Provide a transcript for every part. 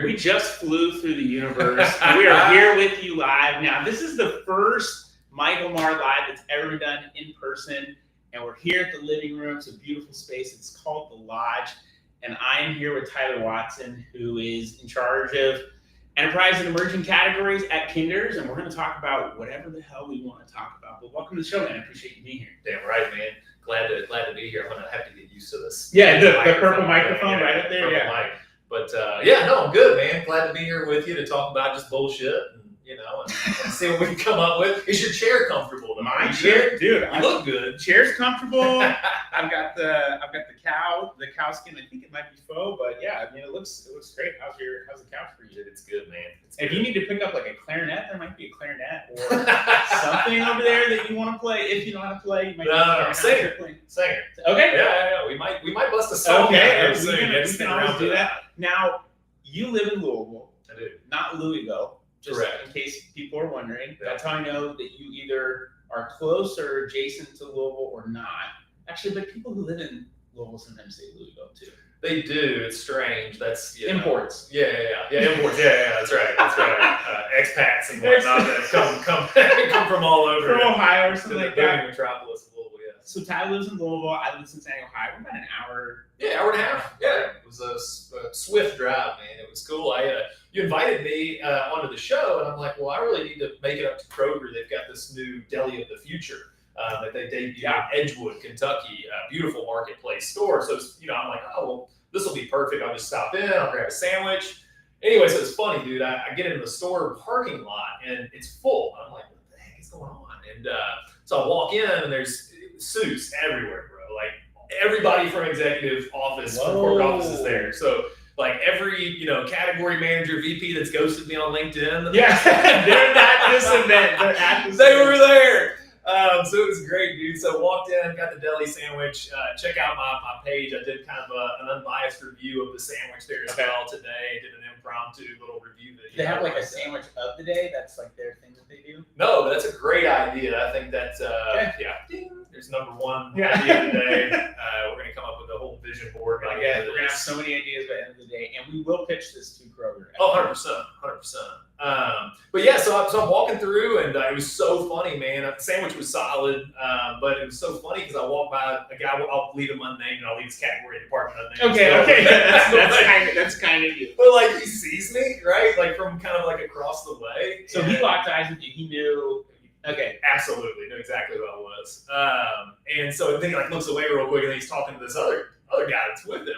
We just flew through the universe. We are here with you live. Now, this is the first Michael Maher Live that's ever been done in person. And we're here at the living room. It's a beautiful space. It's called The Lodge. And I am here with Tyler Watson, who is in charge of enterprise and emerging categories at Kinders. And we're going to talk about whatever the hell we want to talk about. But welcome to the show, man. I appreciate you being here. Damn right, man. Glad to be here. I'm going to have to get used to this. Yeah, the purple microphone right up there. Yeah. Mic. But I'm good, man. Glad to be here with you to talk about just bullshit and see what we can come up with. Is your chair comfortable? My chair, dude. You look good. Chair's comfortable. I've got the cow skin. I think it might be faux, but yeah, I mean it looks great. How's the couch for you? It's good, man. If you need to pick up like a clarinet, there might be a clarinet or something over there that you want to play. If you know how to play, you might singer. Okay. Yeah. We might bust a song. Okay. We can always do that. Now, you live in Louisville. I do. Not Louisville. Just correct. In case people are wondering. Yeah. That's how I know that you either are close or adjacent to Louisville or not. Actually, but people who live in Louisville sometimes say Louisville too. They do. It's strange. That's imports. Yeah, imports. Yeah, that's right. Expats and whatnot that come from all over. From Ohio or something like that. Metropolis of Louisville. Yeah. So Ty lives in Louisville. I live in Cincinnati, Ohio. We're about an hour. Yeah, hour and a half. Yeah, it was a swift drive, man. It was cool. You invited me onto the show, and I'm like, well, I really need to make it up to Kroger. They've got this new Deli of the Future that they debuted in Edgewood, Kentucky, a beautiful marketplace store. So, I'm like, oh, well, this will be perfect. I'll just stop in. I'll grab a sandwich. Anyway, so it's funny, dude. I get into the store parking lot, and it's full. I'm like, what the heck is going on? And so I walk in, and there's suits everywhere, bro. Like, everybody from executive office, from corporate office is there. So, like, every, category manager, VP that's ghosted me on LinkedIn. Yeah, they're at this event. They're at this They event. were there. So it was great, dude. So walked in, got the deli sandwich. Check out my page. I did kind of an unbiased review of the sandwich there as well today. Did an impromptu little review video. They have like a sandwich of the day. That's like their thing that they do. No, but that's a great idea. I think that's ding, there's number one idea of the day. We're gonna come up with a whole vision board. We're gonna have so many ideas by the end of the day, and we will pitch this to Kroger. Oh, 100%. But yeah, so I'm walking through, and it was so funny, man. The sandwich was solid, but it was so funny because I walked by a guy. I'll leave him unnamed, and I'll leave his category department unnamed. Okay. That's kind of you. But like he sees me, right? Like from kind of like across the way. So he locked eyes with you. He knew. Okay. Absolutely, knew exactly who I was. And so then he like looks away real quick, and then he's talking to this other guy that's with him.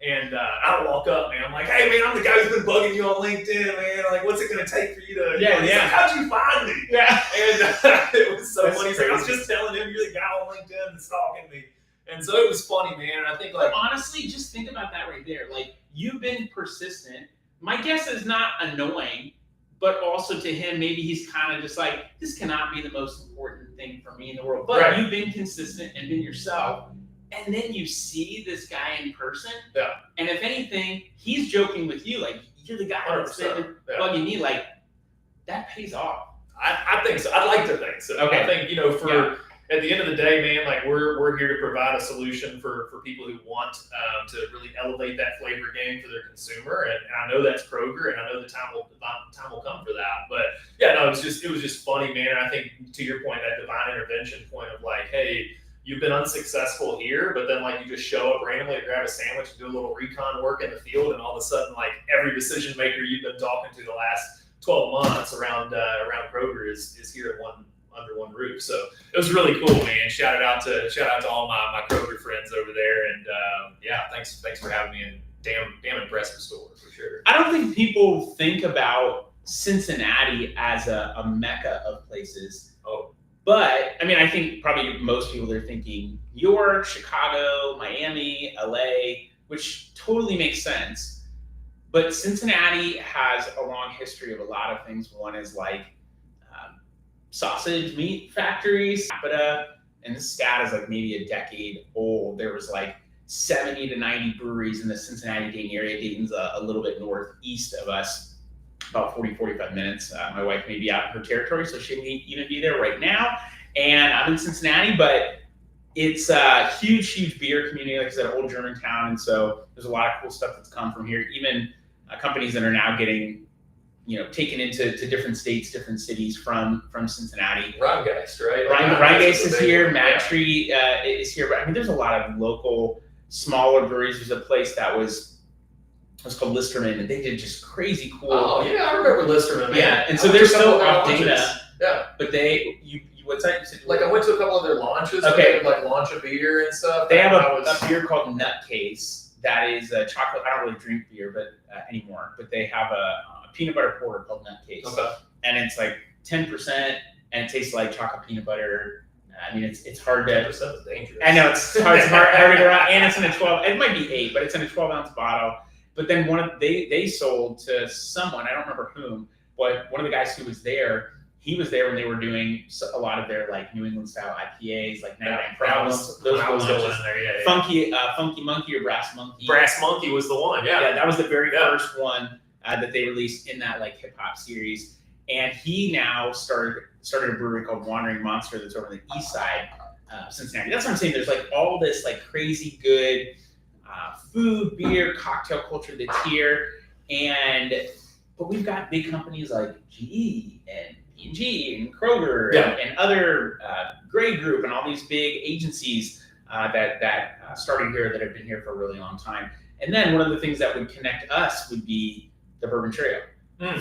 And I walk up, man. I'm like, hey, man, I'm the guy who's been bugging you on LinkedIn, man. Like, what's it going to take for you to... Yeah. Like, how'd you find me? Yeah. And it was so That's funny. He's like, I was crazy. just telling him you're the guy on LinkedIn that's stalking me. And so it was funny, man. And I think, like... But honestly, just think about that right there. Like, you've been persistent. My guess is not annoying, but also to him, maybe he's kind of just like, this cannot be the most important thing for me in the world. But you've been consistent and been yourself. And then you see this guy in person. Yeah. And if anything, he's joking with you. Like, you're the guy that's been bugging me. Like, that pays off. I think so. I'd like to think so. Okay. I think, at the end of the day, man, like we're here to provide a solution for people who want to really elevate that flavor game for their consumer. And I know that's Kroger, and I know the time will come for that. But yeah, no, it was just funny, man. And I think to your point, that divine intervention point of like, hey, you've been unsuccessful here, but then like you just show up randomly to grab a sandwich and do a little recon work in the field, and all of a sudden like every decision maker you've been talking to the last 12 months around Kroger is here under one roof. So it was really cool, man. Shout out to all my Kroger friends over there, and thanks for having me. And damn impressive store for sure. I don't think people think about Cincinnati as a mecca of places. Oh. But, I mean, I think probably most people are thinking New York, Chicago, Miami, LA, which totally makes sense. But Cincinnati has a long history of a lot of things. One is like sausage meat factories, capita, and this stat is like maybe a decade old. There was like 70 to 90 breweries in the Cincinnati-Dayton area. Dayton's a little bit northeast of us, about 40, 45 minutes. My wife may be out in her territory, so she may even be there right now. And I'm in Cincinnati, but it's a huge, huge beer community. Like I said, old Germantown. And so there's a lot of cool stuff that's come from here. Even companies that are now getting, taken into different states, different cities from Cincinnati. Rheingeist, right? Rheingeist is here. Mad Tree is here. But I mean, there's a lot of local smaller breweries. There's a place that was called Listerman, and they did just crazy cool. Oh yeah, I remember Listerman. Man. Yeah, and so they're still up Dana. Yeah, but what's that? You said I went to a couple of their launches. Okay, they would, launch a beer and stuff. They have a beer called Nutcase that is a chocolate. I don't really drink beer, but anymore. But they have a peanut butter porter called Nutcase. Okay. And it's like 10%, and it tastes like chocolate peanut butter. I mean, it's hard to. 10% is dangerous. I know it's hard to get around, and it's in a 12. It might be 8, but it's in a 12-ounce bottle. But then they sold to someone, I don't remember whom, but one of the guys who was there, he was there when they were doing a lot of their New England style IPAs, like 99 Problems. Those in there, yeah. Funky Monkey or Brass Monkey. Brass Monkey was the one, yeah. Yeah, that was the very first one that they released in that hip hop series. And he now started a brewery called Wandering Monster that's over on the east side of Cincinnati. That's what I'm saying. There's all this crazy good food, beer, cocktail culture that's here. But we've got big companies like GE and P&G and Kroger and other Gray Group and all these big agencies that started here that have been here for a really long time. And then one of the things that would connect us would be the Bourbon Trail.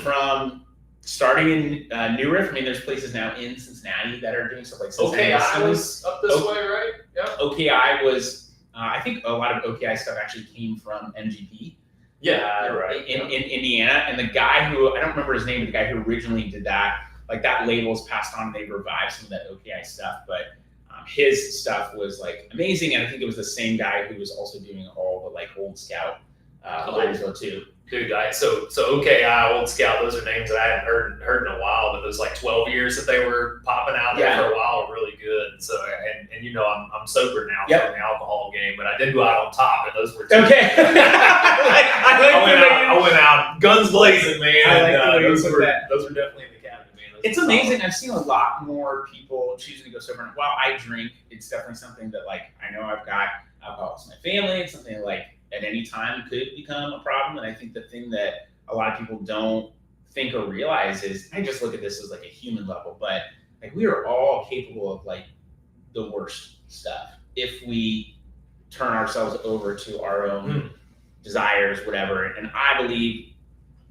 From starting in New Riff, I mean, there's places now in Cincinnati that are doing stuff like Cincinnati. OKI was up this way, right? Yeah. OKI was, I think a lot of OKI stuff actually came from MGP. Yeah, you're right. In Indiana. And the guy who, I don't remember his name, but the guy who originally did that, that label's passed on and they revived some of that OKI stuff. But his stuff was amazing. And I think it was the same guy who was also doing all the Old Scout line as well too. Dude, so OKI, Old Scout, those are names that I hadn't heard in a while, but those 12 years that they were popping out there for a while were really good. So and I'm sober now from the alcohol game, but I did go out on top, and those were okay. I went out guns blazing, man. Those were definitely in the cabinet, man. It's amazing. I've seen a lot more people choosing to go sober. And while I drink, it's definitely something that I know I've got alcohol in my family. It's something at any time could become a problem. And I think the thing that a lot of people don't think or realize is, I just look at this as a human level, but we are all capable of the worst stuff if we turn ourselves over to our own desires, whatever. And I believe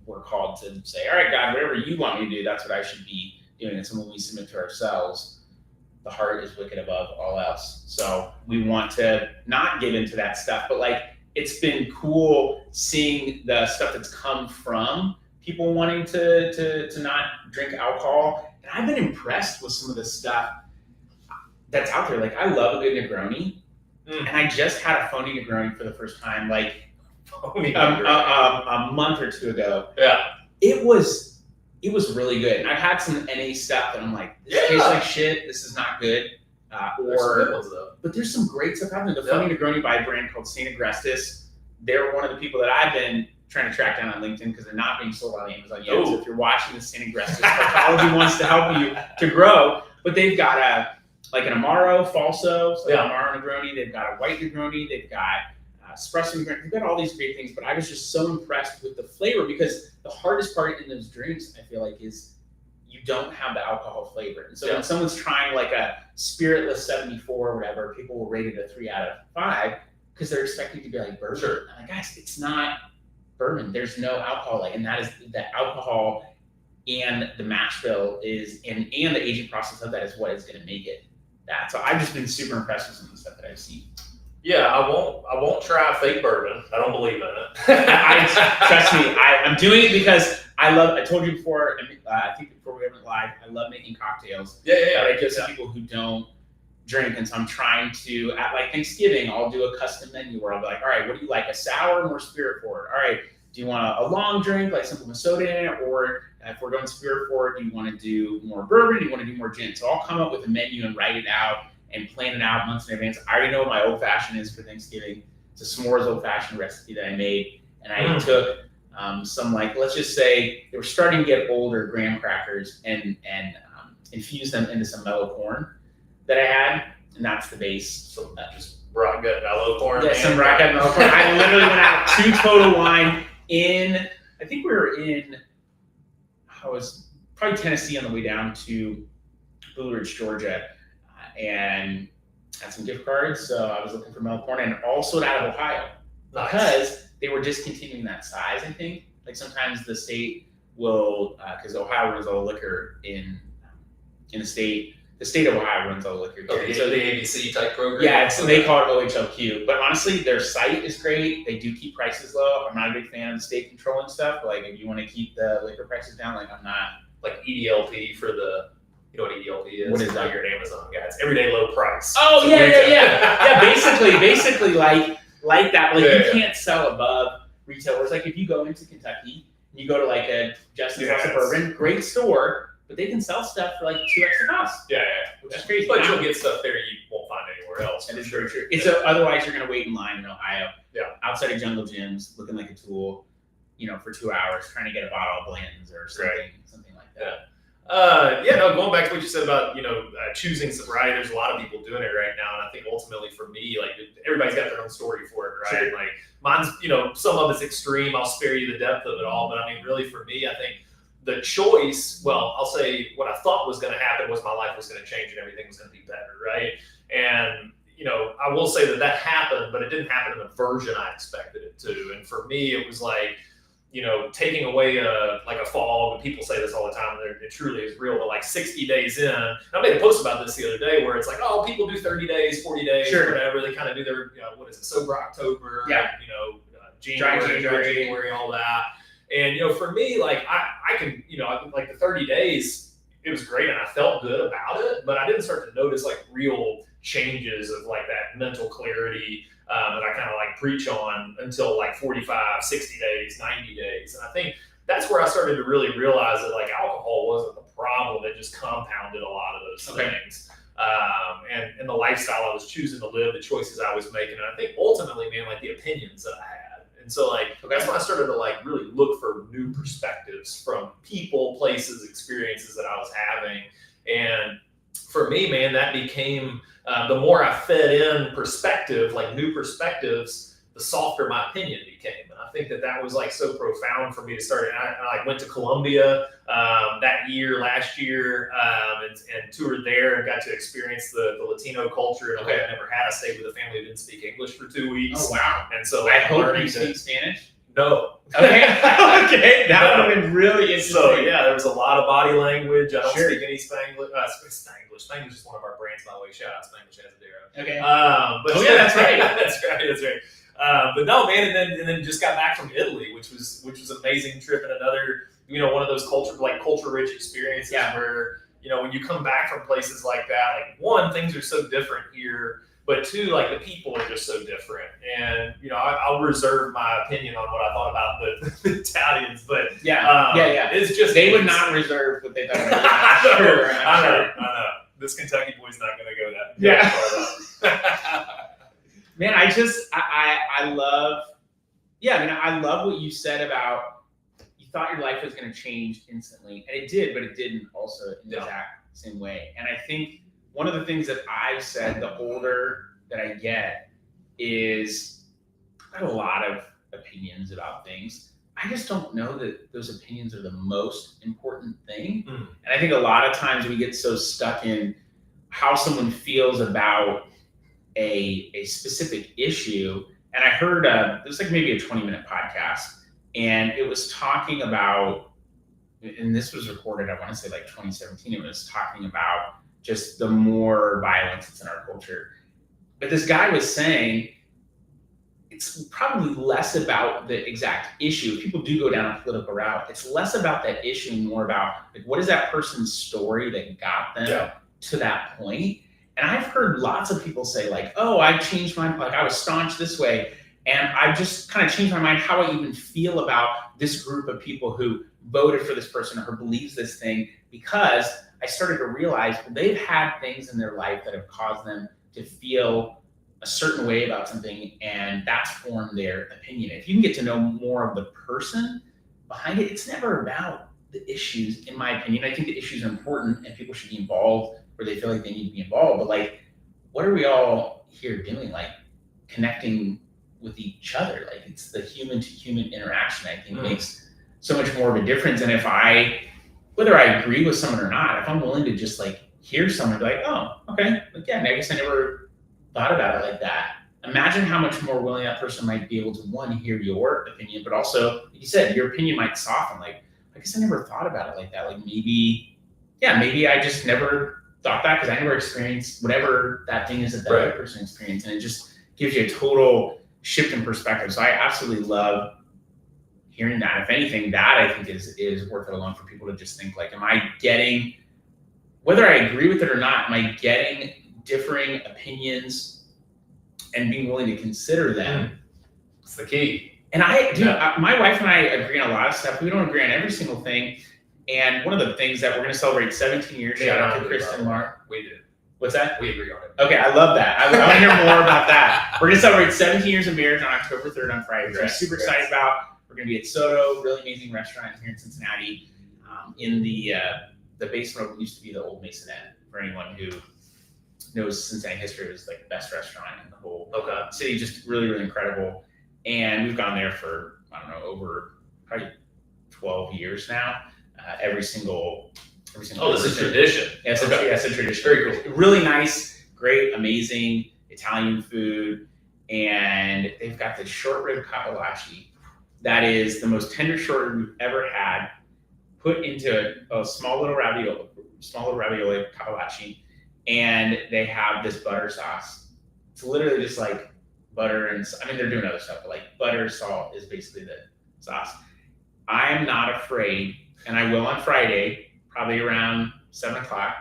we're called to say, all right, God, whatever you want me to do, that's what I should be doing. And so when we submit to ourselves, the heart is wicked above all else. So we want to not get into that stuff, but it's been cool seeing the stuff that's come from people wanting to not drink alcohol. And I've been impressed with some of the stuff that's out there. I love a good Negroni. And I just had a phony Negroni for the first time, a month or two ago. Yeah. It was really good. And I've had some NA stuff and I'm this tastes like shit. This is not good. But there's some great stuff out there. The Funny Negroni by a brand called St. Agrestis. They're one of the people that I've been trying to track down on LinkedIn because they're not being sold on Amazon yet. So if you're watching the St. Agrestis, Cartology wants to help you to grow. But they've got an Amaro Falso, Amaro Negroni. They've got a white Negroni. They've got espresso Negroni. They've got all these great things. But I was just so impressed with the flavor because the hardest part in those drinks, I feel is you don't have the alcohol flavor. And so when someone's trying a spiritless 74 or whatever, people will rate it a 3 out of 5 because they're expecting to be bourbon. Sure. And guys, it's not bourbon. There's no alcohol. And that is the alcohol and the mash bill and the aging process of that is what is going to make it that. So I've just been super impressed with some of the stuff that I've seen. Yeah, I won't try fake bourbon. I don't believe in it. Trust me, I'm doing it because I told you before, I think before we went live, I love making cocktails. Yeah. But I give some people who don't drink, and so I'm trying to, at Thanksgiving, I'll do a custom menu where I'll be all right, what do you like? A sour, more spirit forward? All right, do you want a long drink, something with soda in it? Or if we're going spirit forward, do you want to do more bourbon? Do you want to do more gin? So I'll come up with a menu and write it out and plan it out months in advance. I already know what my old fashioned is for Thanksgiving. It's a s'mores old fashioned recipe that I made. And I took some let's just say they were starting to get older graham crackers and infused them into some mellow corn that I had. And that's the base. So just rock gut mellow corn. Yeah, some rock gut mellow corn. I literally went out 2 total wine in I think we were I was probably Tennessee on the way down to Blue Ridge, Georgia, and had some gift cards. So I was looking for Melbourne, and all sold out of Ohio because they were discontinuing that size. I think like sometimes the state will, because Ohio runs all the liquor in the state. The state of Ohio runs all the liquor. Okay, so the ABC type program. Yeah, so they call it OHLQ. But honestly, their site is great. They do keep prices low. I'm not a big fan of the state controlling stuff. But like, if you want to keep the liquor prices down, like I'm not. Like EDLP for the, you know what EDLP is? What is that? You're an Amazon guy. It's everyday low price. Oh So yeah. Basically like that. Like you Yeah. can't sell above retail. Whereas like if you go into Kentucky and you go to like a Justin's Suburban, great store. But they can sell stuff for like $2 extra cost. Yeah. Which is crazy. But you'll get stuff there you won't find anywhere else. That is very true. It's otherwise you're gonna wait in line in Ohio. Yeah. Outside of Jungle Gyms, looking like a tool, for 2 hours, trying to get a bottle of Blanton's or something like that. Going back to what you said about, choosing sobriety, there's a lot of people doing it right now. And I think ultimately for me, like everybody's got their own story for it, right? Sure. Like mine's, some of it's extreme. I'll spare you the depth of it all. But I mean, really for me, I think the choice, well, I'll say what I thought was going to happen was my life was going to change and everything was going to be better, right? And, I will say that happened, but it didn't happen in the version I expected it to. And for me, it was like, taking away a fog, and people say this all the time, and it truly is real, but like 60 days in, and I made a post about this the other day where it's like, oh, people do 30 days, 40 days, sure, whatever. They kind of do their, sober October, January, all that. And, for me, like I can, like the 30 days, it was great and I felt good about it, but I didn't start to notice like real changes of like that mental clarity that I kind of like preach on until like 45, 60 days, 90 days. And I think that's where I started to really realize that like alcohol wasn't the problem. It just compounded a lot of those things. And the lifestyle I was choosing to live, the choices I was making. And I think ultimately, man, like the opinions that I had. And so like, that's when I started to like really look for new perspectives from people, places, experiences that I was having. And for me, man, that became, the more I fed in perspective, like new perspectives, the softer my opinion became. And I think that was like so profound for me to start. And I like went to Colombia last year, and toured there and got to experience the Latino culture in a way I never had. I stayed with a family who didn't speak English for 2 weeks. Oh, wow. And so I hope you speak Spanish. No. Okay. That would have been really interesting. So yeah, there was a lot of body language. I don't speak any Spanglish. Spanglish is one of our brands, by the way. Shout out Spanglish Asadero. Okay. That's right. That's right. But no, man, and then just got back from Italy, which was amazing trip, and another, one of those culture rich experiences where, when you come back from places like that, like one, things are so different here. But two, like the people are just so different. And, I'll reserve my opinion on what I thought about the Italians, but it's just, they would not reserve what they thought about. I know. This Kentucky boy's not going to go that. Yeah. Man, I love, I love what you said about, you thought your life was going to change instantly. And it did, but it didn't also in the exact same way. And I think, one of the things that I've said the older that I get is I have a lot of opinions about things. I just don't know that those opinions are the most important thing. And I think a lot of times we get so stuck in how someone feels about a specific issue. And I heard, it was like maybe a 20-minute podcast, and it was talking about, and this was recorded, I want to say like 2017, it was talking about just the more violence that's in our culture. But this guy was saying it's probably less about the exact issue. If people do go down a political route, it's less about that issue and more about like, what is that person's story that got them to that point? And I've heard lots of people say like, oh, I changed my, like I was staunch this way, and I just kind of changed my mind how I even feel about this group of people who voted for this person or who believes this thing, because I started to realize they've had things in their life that have caused them to feel a certain way about something, and that's formed their opinion. If you can get to know more of the person behind it, it's never about the issues, in my opinion. I think the issues are important and people should be involved where they feel like they need to be involved. But like, what are we all here doing? Like connecting with each other. Like it's the human to human interaction, I think, makes so much more of a difference. And whether I agree with someone or not, if I'm willing to just like hear someone be like, oh, okay, like, yeah, I guess I never thought about it like that. Imagine how much more willing that person might be able to, one, hear your opinion, but also, like you said, your opinion might soften. Like, I guess I never thought about it like that. Like maybe I just never thought that because I never experienced whatever that thing is that the other person experienced. And it just gives you a total shift in perspective. So I absolutely love hearing that. If anything, that I think is worth it alone for people to just think like, am I getting, whether I agree with it or not, am I getting differing opinions and being willing to consider them? It's the key. And my wife and I agree on a lot of stuff. We don't agree on every single thing. And one of the things that we're going to celebrate 17 years, shout out to Kristen and Mark. We do. What's that? We agree on it. Okay, I love that. I want to hear more about that. We're going to celebrate 17 years of marriage on October 3rd on Friday, which I'm super excited about. We're going to be at Soto, really amazing restaurant here in Cincinnati, in the basement of what used to be the old Masonette. For anyone who knows Cincinnati history, it was like the best restaurant in the whole city, just really, really incredible. And we've gone there for, I don't know, over probably 12 years now. Every single. Oh, this is tradition. Yeah, it's a tradition. Very cool. Really nice, great, amazing Italian food. And they've got this short rib Cartology that is the most tender short rib we've ever had, put into a small little ravioli Cartology. And they have this butter sauce. It's literally just like butter and, I mean, they're doing other stuff, but like butter, salt is basically the sauce. I am not afraid, and I will on Friday, probably around 7 o'clock,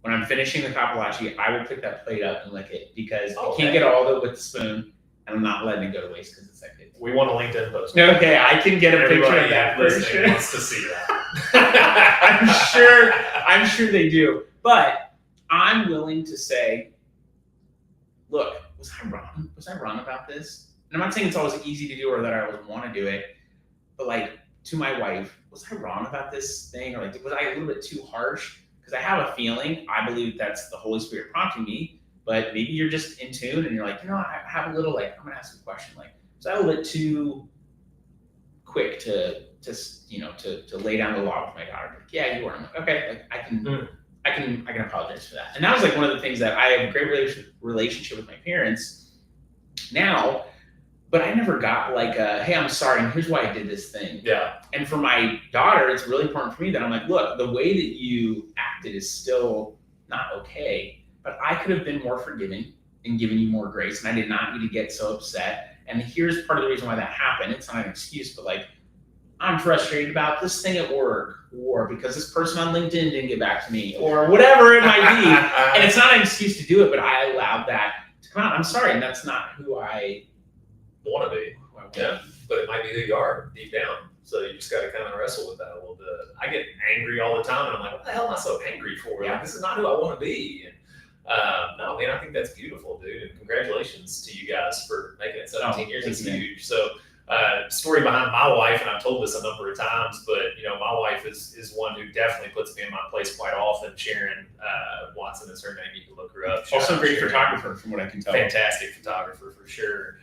when I'm finishing the Cartology, I will pick that plate up and lick it because I can't get all of it with the spoon, and I'm not letting it go to waste because it's like it. We want a LinkedIn post. Okay, I can get a picture of that. Everybody wants to see that. I'm sure they do, but I'm willing to say, look, was I wrong? Was I wrong about this? And I'm not saying it's always easy to do or that I always want to do it, but like to my wife, was I wrong about this thing? Or like, was I a little bit too harsh? Because I have a feeling, I believe that's the Holy Spirit prompting me, but maybe you're just in tune and you're like, I have a little, like, I'm going to ask a question. Like, was I a little bit too quick to lay down the law with my daughter? Like, yeah, you were. I'm like, okay, like I can apologize for that. And that was like one of the things that I have a great relationship with my parents now, but I never got like hey, I'm sorry, and here's why I did this thing. Yeah. And for my daughter, it's really important for me that I'm like, look, the way that you acted is still not okay, but I could have been more forgiving and given you more grace, and I did not need to get so upset. And here's part of the reason why that happened. It's not an excuse, but like, I'm frustrated about this thing at work, or because this person on LinkedIn didn't get back to me, or whatever it might be. And it's not an excuse to do it, but I allowed that to come out. I'm sorry, and that's not who I want to be. Yeah, but it might be who you are deep down. So you just got to kind of wrestle with that a little bit. I get angry all the time, and I'm like, what the hell am I so angry for? Yeah. Like, this is not who I want to be. And no, man, I think that's beautiful, dude. And congratulations to you guys for making it 17 years. It's huge. So story behind my wife, and I've told this a number of times, but my wife is one who definitely puts me in my place quite often. Sharon Watson is her name. You can look her up. Also a great photographer, from what I can tell. Fantastic photographer for sure.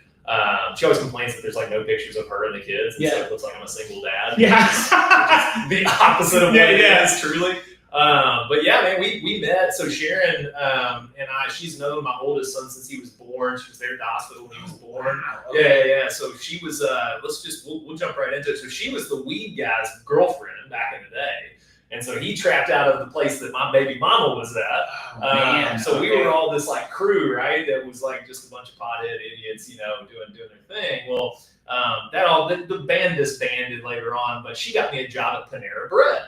She always complains that there's like no pictures of her and the kids, and so it looks like I'm a single dad. Yeah, which is the opposite of what it is, truly. But yeah, man, we met. So Sharon and I, she's known my oldest son since he was born. She was there at the hospital when he was born. Wow, okay. Yeah. So she was. We'll jump right into it. So she was the weed guy's girlfriend back in the day. And so he trapped out of the place that my baby mama was at. So we were all this like crew, right? That was like just a bunch of pothead idiots, doing their thing. Well, the band disbanded later on, but she got me a job at Panera Bread.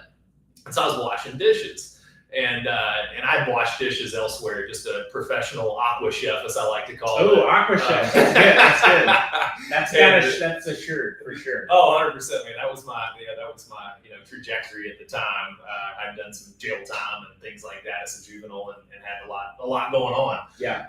And so I was washing dishes. And I'd washed dishes elsewhere, just a professional aqua chef, as I like to call it. Oh, aqua chef. That's good. That's a shirt for sure. Oh, 100%. Man, that was my trajectory at the time. I'd done some jail time and things like that as a juvenile, and had a lot going on. Yeah.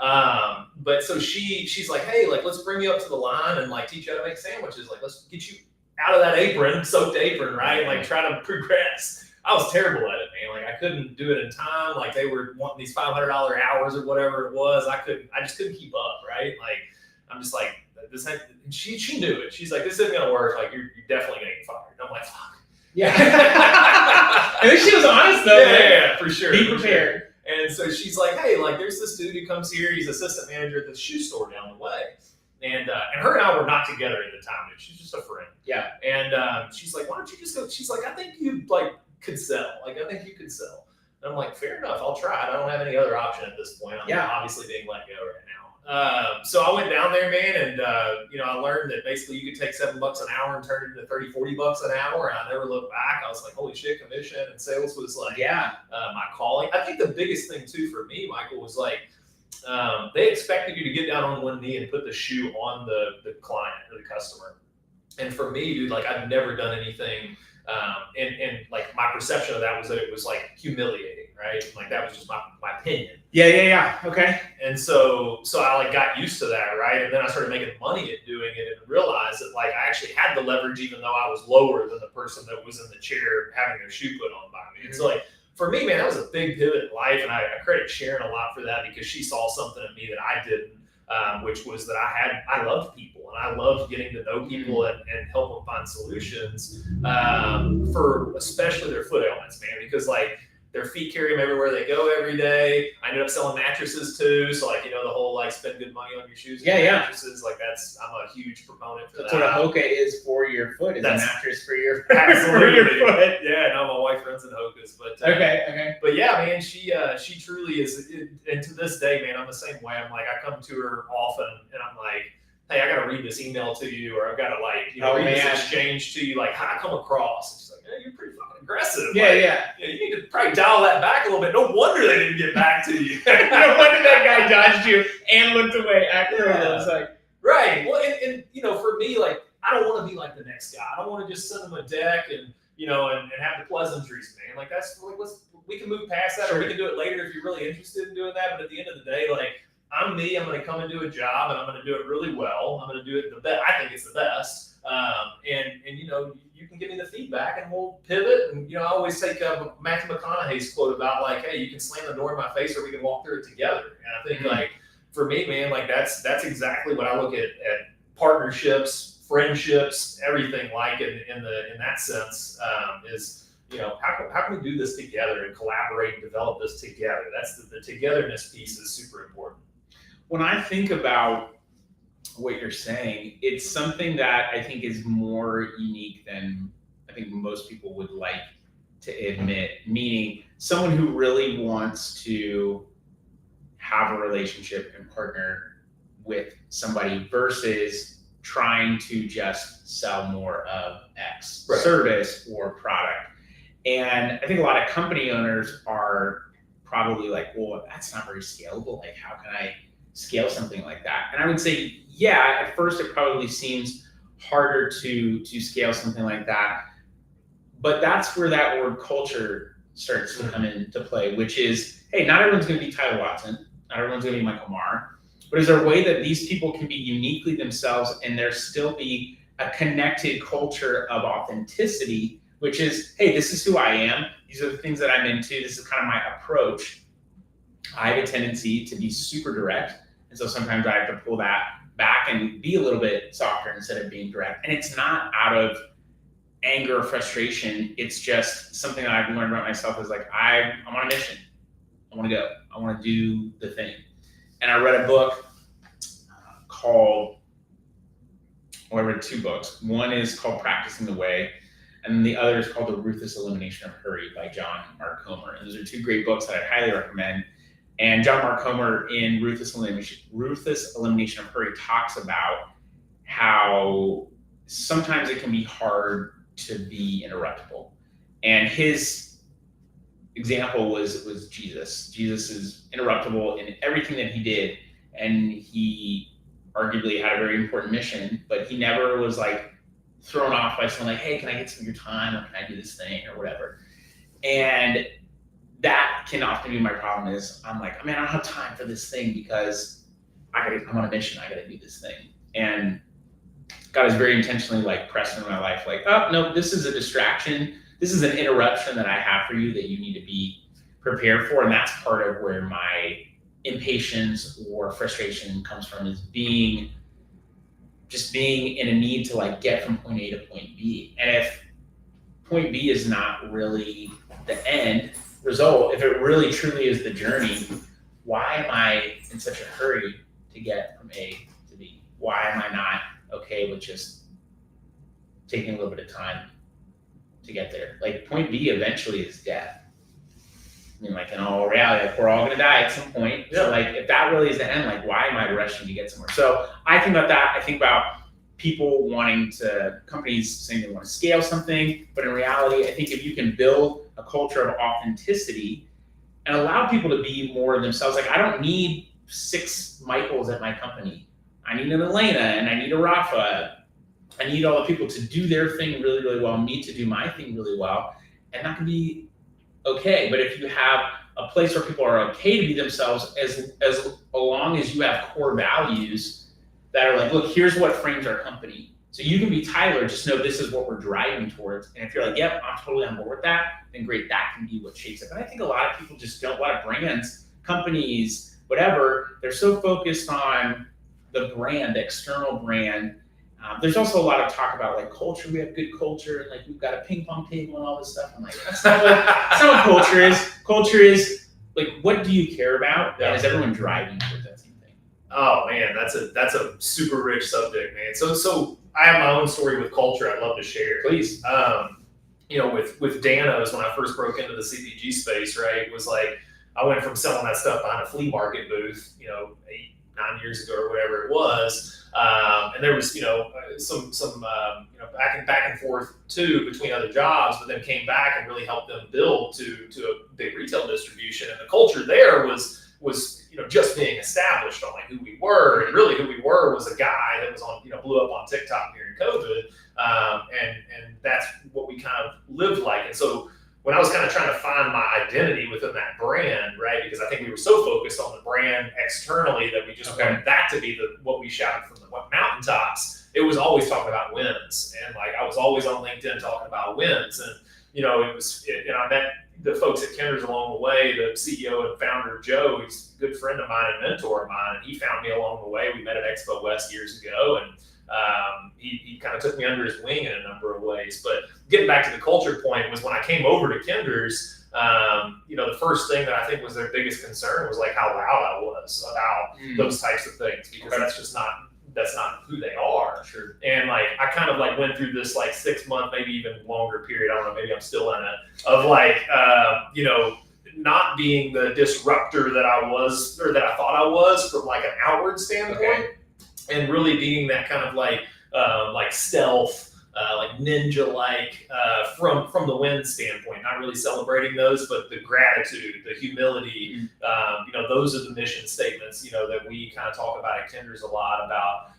But so she's like, hey, like, let's bring you up to the line and like teach you how to make sandwiches. Like, let's get you out of that apron, soaked apron, right? Like, try to progress. I was terrible at it, man. Like, I couldn't do it in time. Like, they were wanting these $500 hours or whatever it was. I just couldn't keep up, right? Like, I'm just like, this. She knew it. She's like, this isn't gonna work. Like, you're definitely gonna get fired. And I'm I'm like, fuck. Yeah. At least she was honest though. Yeah, for sure. Be prepared. Sure. And so she's like, hey, like there's this dude who comes here. He's assistant manager at this shoe store down the way. And her and I were not together at the time. She's just a friend. Yeah. And she's like, why don't you just go? She's like, I think you like could sell. Like, I think you could sell. And I'm like, fair enough. I'll try it. I don't have any other option at this point. I'm obviously being let go right now. So I went down there, man, and I learned that basically you could take $7 an hour and turn it into $30, $40 an hour. And I never looked back. I was like, holy shit, commission and sales was like my calling. I think the biggest thing too for me, Michael, was like they expected you to get down on one knee and put the shoe on the client or the customer. And for me, dude, like I've never done anything. And like my perception of that was that it was like humiliating, right? Like that was just my opinion. Yeah. Okay. And so I like got used to that, right? And then I started making money at doing it and realized that like I actually had the leverage even though I was lower than the person that was in the chair having their shoe put on by me. And so like for me, man, that was a big pivot in life, and I credit Sharon a lot for that because she saw something in me that I didn't. Which was that I loved people and I loved getting to know people and help them find solutions for especially their foot ailments, man, because like their feet carry them everywhere they go every day. I ended up selling mattresses too. So like, the whole like spend good money on your shoes and mattresses, like I'm a huge proponent for that. That's what a hoka is for your foot, is a mattress for your absolutely. foot. Yeah, no, my wife runs in hokas, but okay. But yeah, man, she truly is, and to this day, man, I'm the same way. I'm like, I come to her often, and I'm like, hey, I got to read this email to you, or I've got to read this exchange to you, like how I come across. And she's like, yeah, you're pretty fucking aggressive. Yeah. You need to probably dial that back a little bit. No wonder they didn't get back to you. No wonder that guy dodged you and looked away after it was like. Right. Well, and for me, like, I don't want to be like the next guy. I don't want to just send them a deck and have the pleasantries, man. Like that's like we can move past that, or we can do it later if you're really interested in doing that. But at the end of the day, like I'm me. I'm going to come and do a job, and I'm going to do it really well. I'm going to do it the best. I think it's the best. And you can give me the feedback, and we'll pivot. And I always take Matthew McConaughey's quote about like, hey, you can slam the door in my face, or we can walk through it together. And I think like for me, man, like that's exactly what I look at partnerships, friendships, everything like in that sense is. How can we do this together and collaborate and develop this together? That's the togetherness piece is super important. When I think about what you're saying, it's something that I think is more unique than I think most people would like to admit, meaning someone who really wants to have a relationship and partner with somebody versus trying to just sell more of X service or product. And I think a lot of company owners are probably like, well, that's not very scalable. Like, how can I scale something like that? And I would say, yeah, at first it probably seems harder to scale something like that. But that's where that word culture starts to come into play, which is, hey, not everyone's going to be Tyler Watson. Not everyone's going to be Michael Maher. But is there a way that these people can be uniquely themselves and there still be a connected culture of authenticity, which is, hey, this is who I am. These are the things that I'm into. This is kind of my approach. I have a tendency to be super direct. And so sometimes I have to pull that back and be a little bit softer instead of being direct. And it's not out of anger or frustration. It's just something that I've learned about myself is like, I'm on a mission. I want to go. I want to do the thing. And I read a book I read two books. One is called Practicing the Way, and the other is called The Ruthless Elimination of Hurry by John Mark Comer. And those are two great books that I highly recommend. And John Mark Comer in Ruthless Elimination of Hurry talks about how sometimes it can be hard to be interruptible. And his example was Jesus. Jesus is interruptible in everything that he did. And he arguably had a very important mission, but he never was like thrown off by someone like, hey, can I get some of your time, or can I do this thing or whatever? And that can often be my problem is I'm like, man, I don't have time for this thing because I'm on a mission. I got to do this thing. And God is very intentionally like pressing in my life, like, oh, no, this is a distraction. This is an interruption that I have for you that you need to be prepared for. And that's part of where my impatience or frustration comes from, is being in a need to like get from point A to point B. And if point B is not really the end result, if it really truly is the journey, why am I in such a hurry to get from A to B? Why am I not okay with just taking a little bit of time to get there? Like point B eventually is death. I mean, like in all reality, like we're all gonna die at some point. Yeah. So like if that really is the end, like why am I rushing to get somewhere? So I think about that. I think about people wanting to, companies saying they want to scale something, but in reality, I think if you can build a culture of authenticity and allow people to be more themselves, like I don't need 6 Michaels at my company. I need an Elena and I need a Rafa. I need all the people to do their thing really, really well, me to do my thing really well, and that can be okay. But if you have a place where people are okay to be themselves, as long as you have core values that are like, look, here's what frames our company. So you can be Tyler, just know this is what we're driving towards. And if you're like, yep, I'm totally on board with that, then great, that can be what shapes it. But I think a lot of people just don't, a lot of brands, companies, whatever, they're so focused on the brand, the external brand. There's also a lot of talk about like culture. We have good culture, and like we've got a ping pong table and all this stuff. I'm like, that's not what culture is. Culture is like, what do you care about? And is everyone driving towards that same thing? Oh man, that's a super rich subject, man. So I have my own story with culture I'd love to share. Please. With Danos, when I first broke into the CPG space, right, it was like I went from selling that stuff behind a flea market booth, 8-9 years ago or whatever it was. And there was, some back and forth too between other jobs, but then came back and really helped them build to a big retail distribution. And the culture there was just being established on like who we were, and really who we were was a guy that was on, blew up on TikTok during COVID. And that's what we kind of lived like. And so when I was kind of trying to find my identity within that brand, right? Because I think we were so focused on the brand externally that we just wanted that to be what we shouted from the mountaintops. It was always talking about wins. And like, I was always on LinkedIn talking about wins. And, I met the folks at Kinder's along the way, the CEO and founder, Joe, he's a good friend of mine and mentor of mine. And he found me along the way. We met at Expo West years ago. And he kind of took me under his wing in a number of ways. But getting back to the culture point was when I came over to Kinder's, the first thing that I think was their biggest concern was like how loud I was about those types of things, because that's not who they are. Sure. And like, I kind of like went through this like 6-month, maybe even longer period. I don't know, maybe I'm still in it, of like, not being the disruptor that I was, or that I thought I was from like an outward standpoint, and really being that kind of like stealth, like ninja-like from the win standpoint, not really celebrating those, but the gratitude, the humility, those are the mission statements, that we kind of talk about at Kinder's a lot about,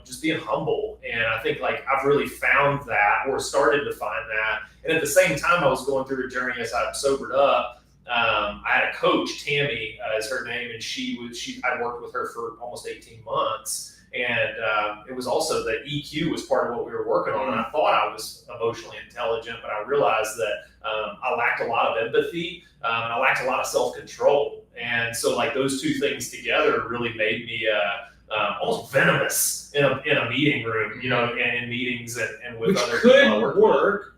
just being humble. And I think like I've really found that, or started to find that. And at the same time, I was going through a journey as I've sobered up. I had a coach, Tammy is her name, and I'd worked with her for almost 18 months. And it was also that EQ was part of what we were working on. And I thought I was emotionally intelligent, but I realized that I lacked a lot of empathy, and I lacked a lot of self-control. And so like those two things together really made me almost venomous in a meeting room, and in meetings and with other people I work with. Work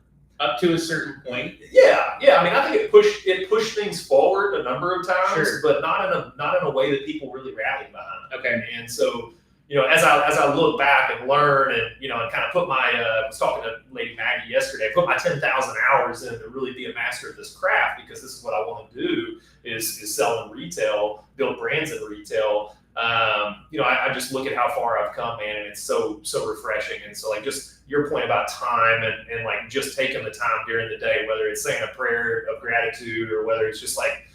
up to a certain point. Yeah. I mean, I think it pushed things forward a number of times, but not in a way that people really rallied behind. Okay. And so, as I look back and learn and, and kind of put my, I was talking to Lady Maggie yesterday, put my 10,000 hours in to really be a master of this craft, because this is what I want to do is sell in retail, build brands in retail. I just look at how far I've come, man, and it's so refreshing. And so like just your point about time and like just taking the time during the day, whether it's saying a prayer of gratitude or whether it's just like,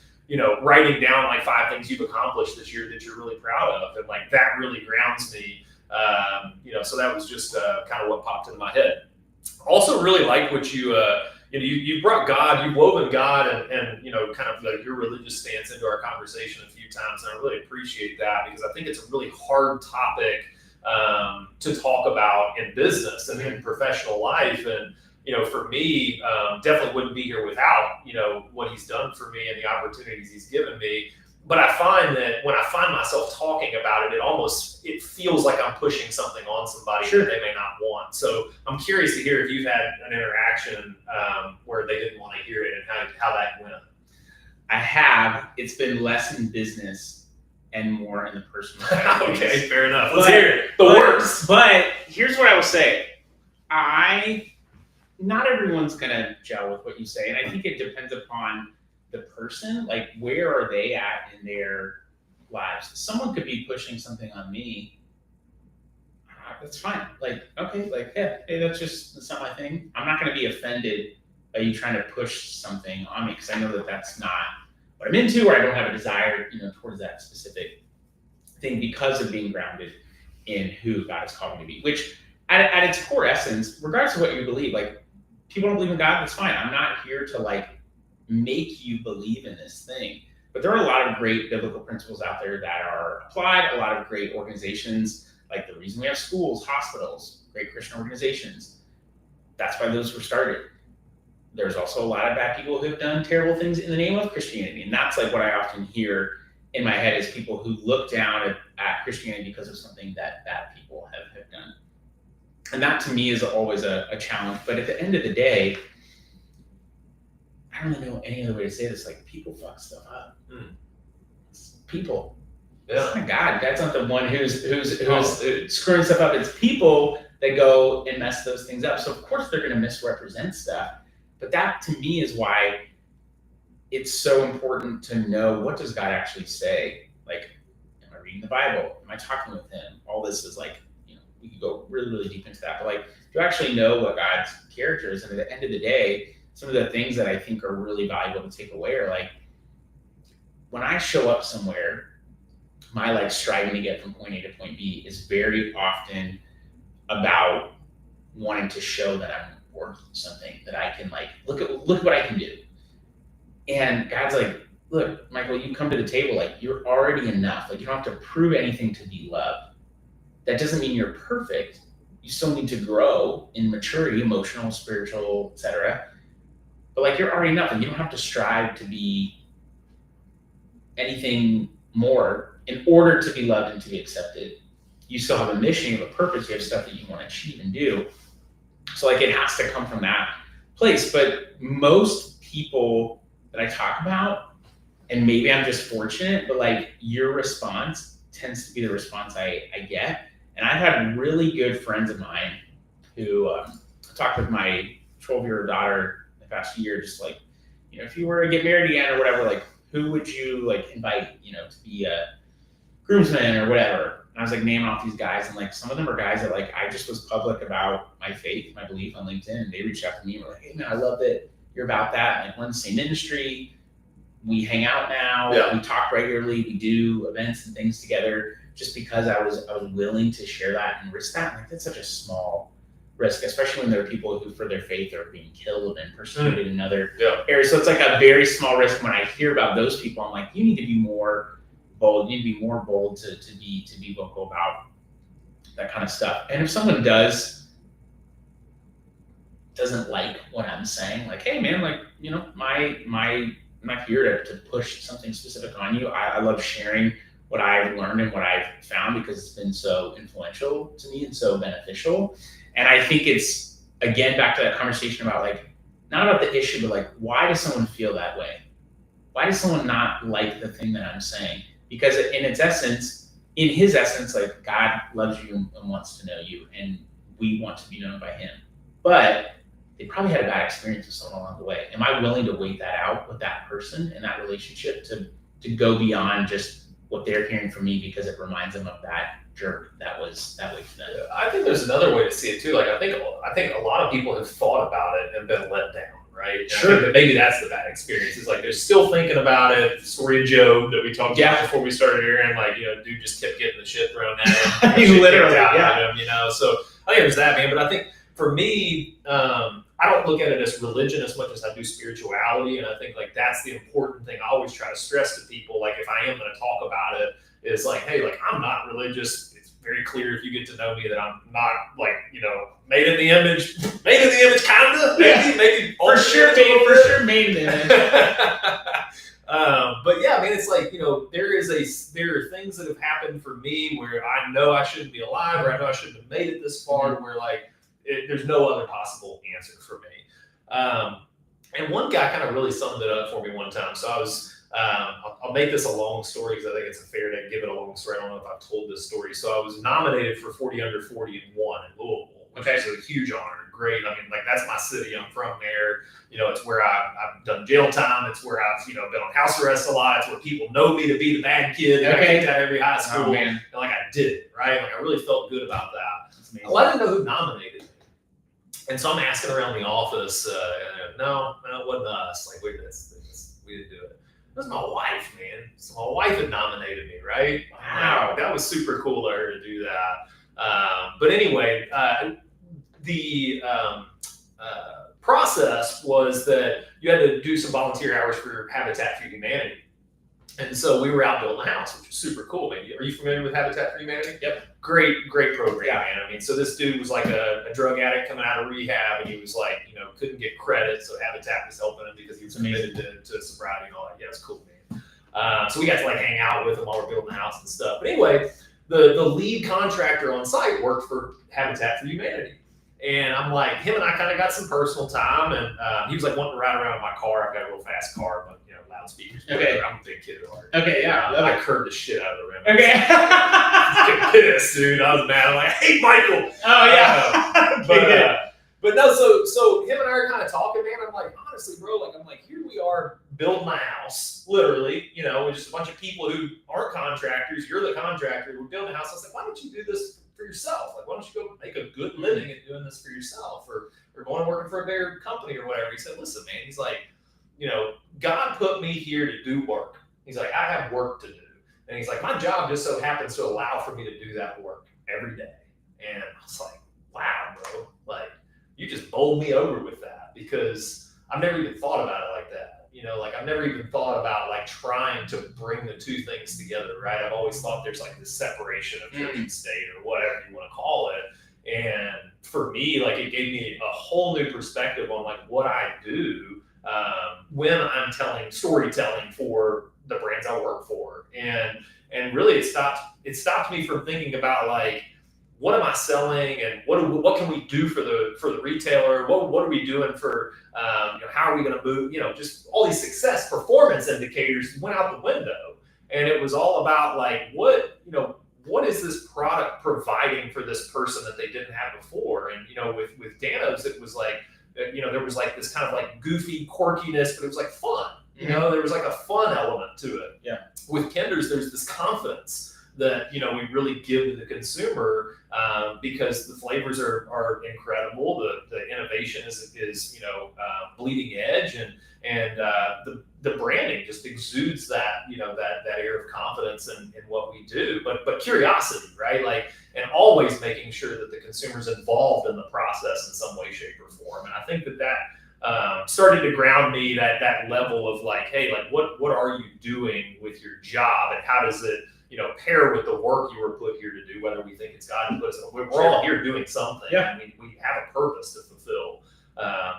writing down like 5 things you've accomplished this year that you're really proud of. And like, that really grounds me. So that was just kind of what popped into my head. Also really like what you brought God, you've woven God and kind of like your religious stance into our conversation a few times. And I really appreciate that, because I think it's a really hard topic to talk about in business and in professional life. And, for me, definitely wouldn't be here without, what he's done for me and the opportunities he's given me. But I find that when I find myself talking about it, it feels like I'm pushing something on somebody that they may not want. So I'm curious to hear if you've had an interaction where they didn't want to hear it and how that went. I have. It's been less in business and more in the personal side. Okay, fair enough. Let's hear it. The worst. But here's what I will say. Not everyone's going to gel with what you say. And I think it depends upon the person. Like, where are they at in their lives? Someone could be pushing something on me. That's fine. Like, okay, like, yeah, hey, that's not my thing. I'm not going to be offended by you trying to push something on me because I know that that's not what I'm into, or I don't have a desire, towards that specific thing because of being grounded in who God has called me to be. Which, at its core essence, regardless of what you believe, like, people don't believe in God, that's fine. I'm not here to like make you believe in this thing. But there are a lot of great biblical principles out there that are applied. A lot of great organizations, like the reason we have schools, hospitals, great Christian organizations. That's why those were started. There's also a lot of bad people who have done terrible things in the name of Christianity. And that's like what I often hear in my head is people who look down at Christianity because of something that bad people have done. And that to me is always a challenge. But at the end of the day, I don't really know any other way to say this. Like, people fuck stuff up. It's people. Yeah. It's not God. God's not the one who's screwing stuff up. It's people that go and mess those things up. So of course they're going to misrepresent stuff. But that to me is why it's so important to know, what does God actually say? Like, am I reading the Bible? Am I talking with him? All this is like, we could go really, really deep into that. But like, do you actually know what God's character is? And at the end of the day, some of the things that I think are really valuable to take away are like, when I show up somewhere, my like striving to get from point A to point B is very often about wanting to show that I'm worth something, that I can like, look at what I can do. And God's like, look, Michael, you come to the table, like, you're already enough. Like, you don't have to prove anything to be loved. That doesn't mean you're perfect. You still need to grow in maturity, emotional, spiritual, etc. But like, you're already enough, and you don't have to strive to be anything more in order to be loved and to be accepted. You still have a mission, you have a purpose, you have stuff that you want to achieve and do. So like, it has to come from that place. But most people that I talk about, and maybe I'm just fortunate, but like, your response tends to be the response I get. And I've had really good friends of mine who talked with my 12-year-old daughter the past year, just like, if you were to get married again or whatever, like, who would you like invite, to be a groomsman or whatever? And I was like naming off these guys, and like, some of them are guys that like, I just was public about my faith, my belief on LinkedIn, and they reached out to me and were like, hey man, I love that you're about that. Like, we're in the same industry. We hang out now. Yeah. We talk regularly. We do events and things together. Just because I was willing to share that and risk that. Like, that's such a small risk, especially when there are people who, for their faith, are being killed and persecuted in other areas. So it's like a very small risk. When I hear about those people, I'm like, you need to be more bold. You need to be more bold to be vocal about that kind of stuff. And if someone doesn't like what I'm saying, like, hey man, like, I'm not here to push something specific on you. I love sharing what I've learned and what I've found because it's been so influential to me and so beneficial. And I think it's, again, back to that conversation about like, not about the issue, but like, why does someone feel that way? Why does someone not like the thing that I'm saying? Because in his essence, like, God loves you and wants to know you, and we want to be known by him. But they probably had a bad experience with someone along the way. Am I willing to wait that out with that person and that relationship to go beyond just what they're hearing from me because it reminds them of that jerk that was that way for them? I think there's another way to see it too. Like, I think a lot of people have thought about it and been let down, right? And sure. I think that maybe that's the bad experience. It's like, they're still thinking about it. The story of Job that we talked about before we started here, and like, dude just kept getting the shit thrown at him. I mean, literally, at him, So I think there's that, man. But I think for me, I don't look at it as religion as much as I do spirituality. And I think like, that's the important thing I always try to stress to people. Like, if I am going to talk about it, is like, hey, like, I'm not religious. It's very clear if you get to know me that I'm not like, made in the image, kind of, maybe for sure made in the image. But yeah, I mean, it's like, there are things that have happened for me where I know I shouldn't be alive, or I know I shouldn't have made it this far, where like there's no other possible answer for me. And one guy kind of really summed it up for me one time. So I was, I'll make this a long story because I think it's fair to give it a long story. I don't know if I've told this story. So I was nominated for 40 under 40 and won in Louisville, which is a huge honor. Great. I mean, like, that's my city. I'm from there. It's where I've done jail time. It's where I've, been on house arrest a lot. It's where people know me to be the bad kid that I kicked out of every high school. Oh, man. And like, I did it, right? Like, I really felt good about that. Well, I didn't know who nominated me. And so I'm asking around the office, no, it wasn't us. Like, we didn't do it. It was my wife, man. So my wife had nominated me, right? Wow. That was super cool of her to do that. But anyway, the process was that you had to do some volunteer hours for Habitat for Humanity. And so we were out building a house, which was super cool, man. Are you familiar with Habitat for Humanity? Yep. Great program, man. I mean, so this dude was like a drug addict coming out of rehab, and he was like, couldn't get credit, so Habitat was helping him because he was committed to sobriety and all that. Yeah, it's cool, man. So we got to like hang out with him while we're building the house and stuff. But anyway, the lead contractor on site worked for Habitat for Humanity. And I'm like, him and I kind of got some personal time, and he was like wanting to ride around in my car. I've got a real fast car, but loudspeakers. Okay. I'm a big kid at heart. Okay, yeah. I curved the shit out of the rim. Okay. I was getting pissed, dude. I was mad. I'm like, hey, Michael. Oh yeah. But no, so him and I are kind of talking, man. I'm like, honestly, bro, here we are building my house, literally, with just a bunch of people who aren't contractors. You're the contractor. We're building a house. I was like, why don't you do this for yourself? Like, why don't you go make a good living at doing this for yourself, or going and working for a bigger company or whatever? He said, listen, man, he's like, God put me here to do work. He's like, I have work to do. And he's like, my job just so happens to allow for me to do that work every day. And I was like, wow, bro, like, you just bowled me over with that, because I've never even thought about it like that. I've never even thought about like trying to bring the two things together, right? I've always thought there's like this separation of church and state, or whatever you want to call it. And for me, like, it gave me a whole new perspective on like what I do when I'm storytelling for the brands I work for. And really it stopped me from thinking about like, what am I selling, and what can we do for the retailer? What are we doing for how are we going to move? Just all these success performance indicators went out the window, and it was all about like, what is this product providing for this person that they didn't have before? And with Danos, it was like, there was like this kind of like goofy quirkiness, but it was like fun. There was like a fun element to it. Yeah. With Kinders, there's this confidence that we really give to the consumer, because the flavors are incredible. The innovation is bleeding edge, and the branding just exudes that that air of confidence in what we do, but curiosity, right? Like, and always making sure that the consumer's involved in the process in some way, shape, or form. And I think that started to ground me, that level of like, hey, like, what are you doing with your job, and how does it pair with the work you were put here to do, whether we think it's God who put us. We're all here doing something. Yeah. I mean, we have a purpose to fulfill.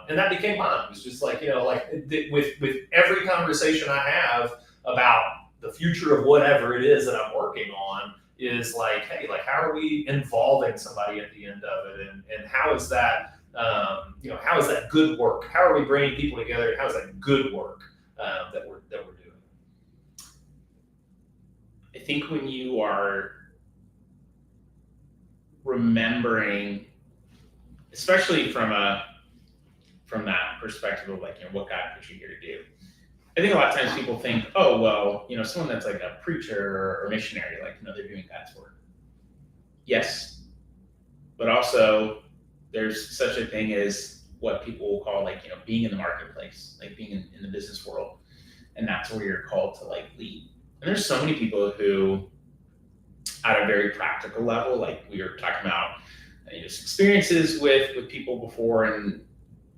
And that became mine. It was just like, with every conversation I have about the future of whatever it is that I'm working on, is like, hey, like, how are we involving somebody at the end of it? And how is that, how is that good work? How are we bringing people together? How is that good work that we're doing? I think when you are remembering, especially from that perspective of like, what God put you here to do, I think a lot of times people think, oh, well, someone that's like a preacher or missionary, like, they're doing God's work. Yes, but also there's such a thing as what people will call like, being in the marketplace, like being in the business world, and that's where you're called to like lead. And there's so many people who, at a very practical level, like we were talking about, experiences with people before, and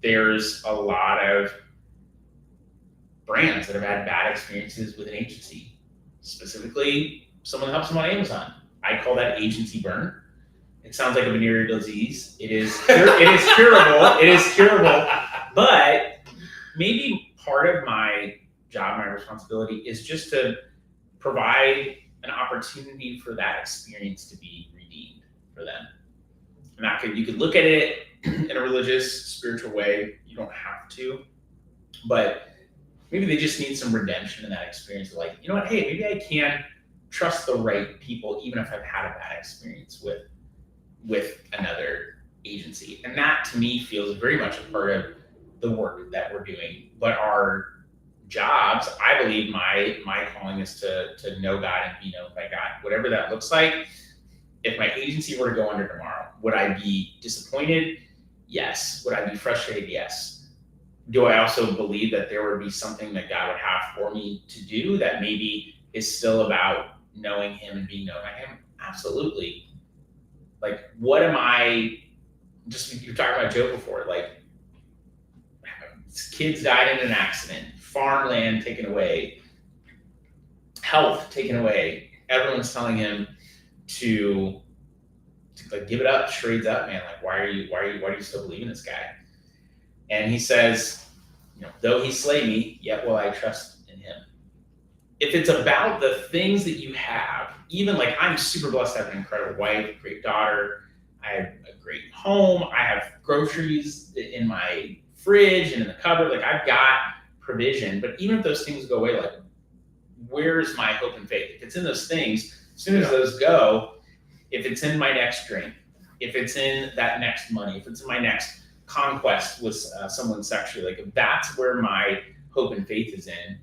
there's a lot of brands that have had bad experiences with an agency, specifically someone that helps them on Amazon. I call that agency burn. It sounds like a venereal disease. It is curable. It is curable. But maybe part of my job, my responsibility is just to provide an opportunity for that experience to be redeemed for them. And you could look at it in a religious, spiritual way. You don't have to, but maybe they just need some redemption in that experience of like, you know what, hey, maybe I can trust the right people even if I've had a bad experience with another agency. And that to me feels very much a part of the work that we're doing. But our jobs, I believe my calling is to know God and be known by God, whatever that looks like. If my agency were to go under tomorrow, would I be disappointed? Yes. Would I be frustrated? Yes. Do I also believe that there would be something that God would have for me to do that maybe is still about knowing him and being known by him? Absolutely. Like, what am I, just, you're talking about Joe before, like, kids died in an accident, farmland taken away, health taken away. Everyone's telling him to like give it up, trades up, man. Like, why do you still believe in this guy? And he says, though he slay me, yet will I trust in him. If it's about the things that you have, even like I'm super blessed to have an incredible wife, great daughter, I have a great home, I have groceries in my fridge and in the cupboard, like I've got provision. But even if those things go away, like where's my hope and faith? If it's in those things, as soon as those go, if it's in my next drink, if it's in that next money, if it's in my next conquest with someone sexually, like if that's where my hope and faith is in,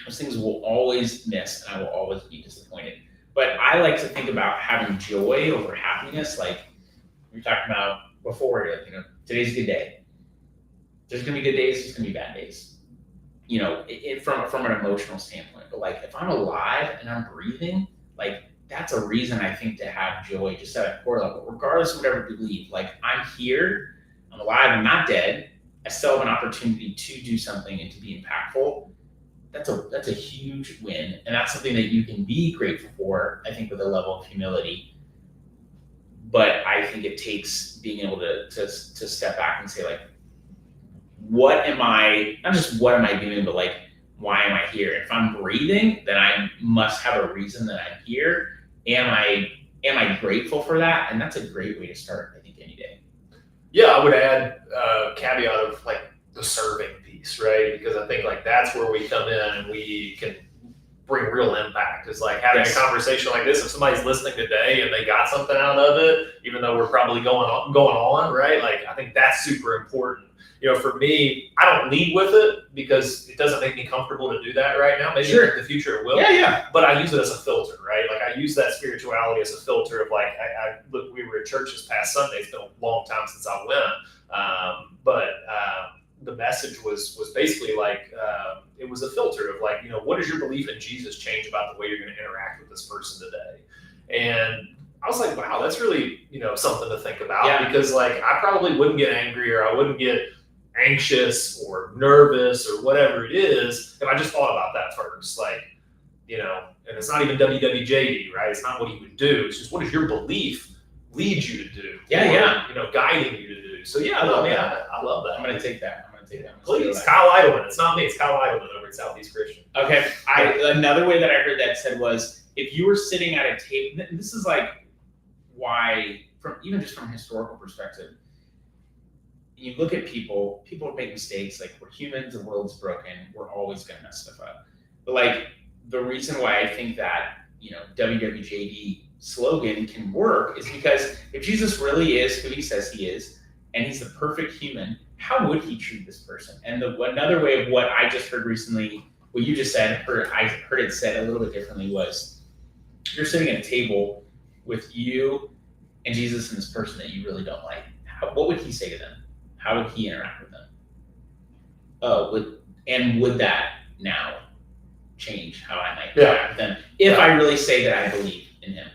those things will always miss and I will always be disappointed. But I like to think about having joy over happiness. Like we were talking about before, like, today's a good day. There's gonna be good days, there's gonna be bad days. From an emotional standpoint. But like if I'm alive and I'm breathing, like that's a reason I think to have joy just at a core level, regardless of whatever you believe. Like I'm here, I'm alive, I'm not dead. I still have an opportunity to do something and to be impactful. That's a huge win. And that's something that you can be grateful for, I think, with a level of humility. But I think it takes being able to step back and say, like, what am I doing, but like, why am I here? If I'm breathing, then I must have a reason that I'm here. Am I grateful for that? And that's a great way to start, I think, any day. Yeah, I would add a caveat of like the serving piece, right? Because I think like that's where we come in and we can bring real impact. Is like having a conversation like this. If somebody's listening today and they got something out of it, even though we're probably going on, right? Like I think that's super important. For me, I don't lead with it because it doesn't make me comfortable to do that right now. Maybe in the future it will. Yeah. But I use it as a filter, right? Like I use that spirituality as a filter of like, look, we were at church this past Sunday. It's been a long time since I went. But the message was basically like, it was a filter of like, what does your belief in Jesus change about the way you're going to interact with this person today? And I was like, wow, that's really, something to think about because like, I probably wouldn't get angry or I wouldn't get anxious or nervous or whatever it is if I just thought about that first. Like, and it's not even WWJD, right? It's not what he would do. It's just what does your belief lead you to do? Guiding you to do. So I love that. I'm gonna take that. Please, Kyle Idleman. It's not me. It's Kyle Idleman over at Southeast Christian. Okay. Another way that I heard that said was if you were sitting at a table. This is like why, from a historical perspective. You look at people make mistakes, like we're humans, the world's broken, we're always gonna mess stuff up. But like the reason why I think that, WWJD slogan can work is because if Jesus really is who he says he is, and he's the perfect human, how would he treat this person? And another way of what I just heard recently, what you just said, I heard it said a little bit differently was, you're sitting at a table with you and Jesus and this person that you really don't like. What would he say to them? How would he interact with them? Would that now change how I might interact with them if I really say that I believe in him?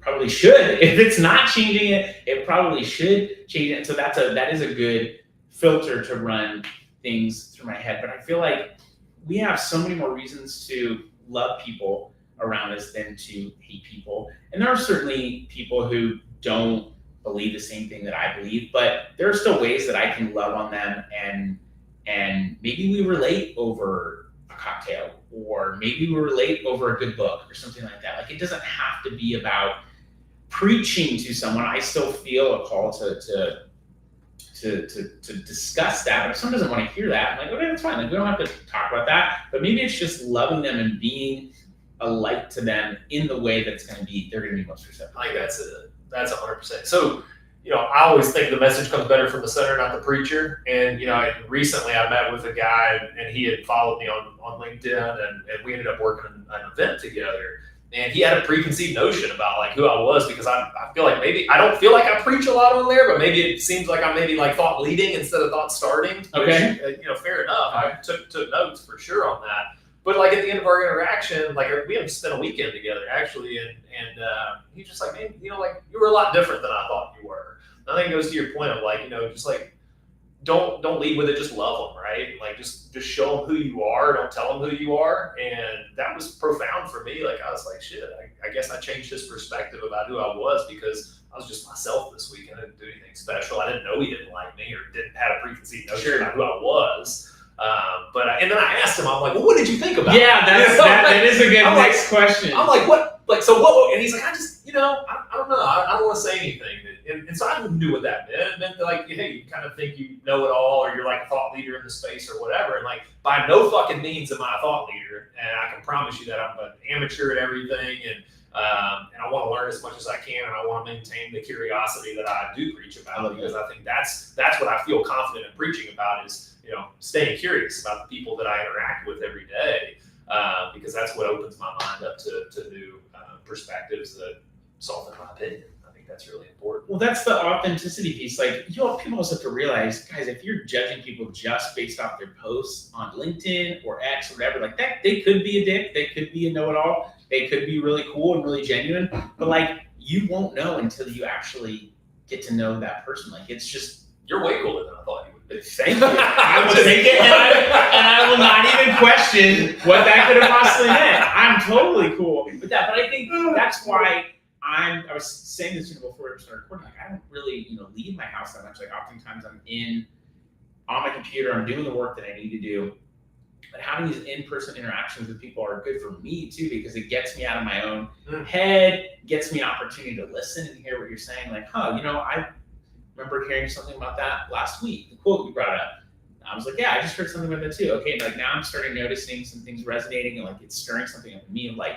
Probably should. If it's not changing it, it probably should change it. So that is a good filter to run things through my head. But I feel like we have so many more reasons to love people around us than to hate people. And there are certainly people who don't believe the same thing that I believe, but there are still ways that I can love on them and and maybe we relate over a cocktail, or maybe we relate over a good book or something like that. Like, it doesn't have to be about preaching to someone. I still feel a call to discuss that, but if someone doesn't want to hear that, I'm like, okay, that's fine. Like, we don't have to talk about that. But maybe it's just loving them and being a light to them in the way that's they're going to be most receptive. I think that's 100%. So, I always think the message comes better from the center, not the preacher. And, recently I met with a guy, and he had followed me on LinkedIn, and we ended up working an event together. And he had a preconceived notion about like who I was, because I feel like maybe I don't feel like I preach a lot on there, but maybe it seems like I'm maybe like thought leading instead of thought starting. Okay. Which, fair enough. I took notes for sure on that. But like at the end of our interaction, like we had spent a weekend together actually, and he's just like, man, like you were a lot different than I thought you were. And I think it goes to your point of like, just like don't lead with it, just love them, right? Like just show them who you are, don't tell them who you are. And that was profound for me. Like I was like, shit, I guess I changed his perspective about who I was, because I was just myself this week. I didn't do anything special. I didn't know he didn't like me or didn't have a preconceived notion about who I was. And then I asked him, I'm like, well, what did you think about it? Yeah, that is a good next question. I'm like, what? Like, so what? And he's like, I just, I don't know. I don't want to say anything. And so I knew what that meant. It meant like, hey, you kind of think you know it all, or you're like a thought leader in the space or whatever. And like, by no fucking means am I a thought leader. And I can promise you that I'm an amateur at everything. And I want to learn as much as I can. And I want to maintain the curiosity that I do preach about, because I think that's what I feel confident in preaching about is, staying curious about the people that I interact with every day. Because that's what opens my mind up to new perspectives that soften my opinion. I think that's really important. Well, that's the authenticity piece. Like, people also have to realize, guys, if you're judging people just based off their posts on LinkedIn or X or whatever, like that, they could be a dick, they could be a know-it-all, they could be really cool and really genuine, but like, you won't know until you actually get to know that person. Like, it's just, you're way cooler than I thought you would be. Thank you. I will take it, and I will not even question what that could have possibly meant. I'm totally cool with that. But I think that's why I was saying this before we started recording. Like, I don't really, leave my house that much. Like, oftentimes I'm on my computer, I'm doing the work that I need to do. But having these in-person interactions with people are good for me too, because it gets me out of my own head, gets me an opportunity to listen and hear what you're saying. Like, I remember hearing something about that last week, the quote you brought up. I was like, yeah, I just heard something about that too. Okay, and like now I'm starting noticing some things resonating, and like it's stirring something up in me of like,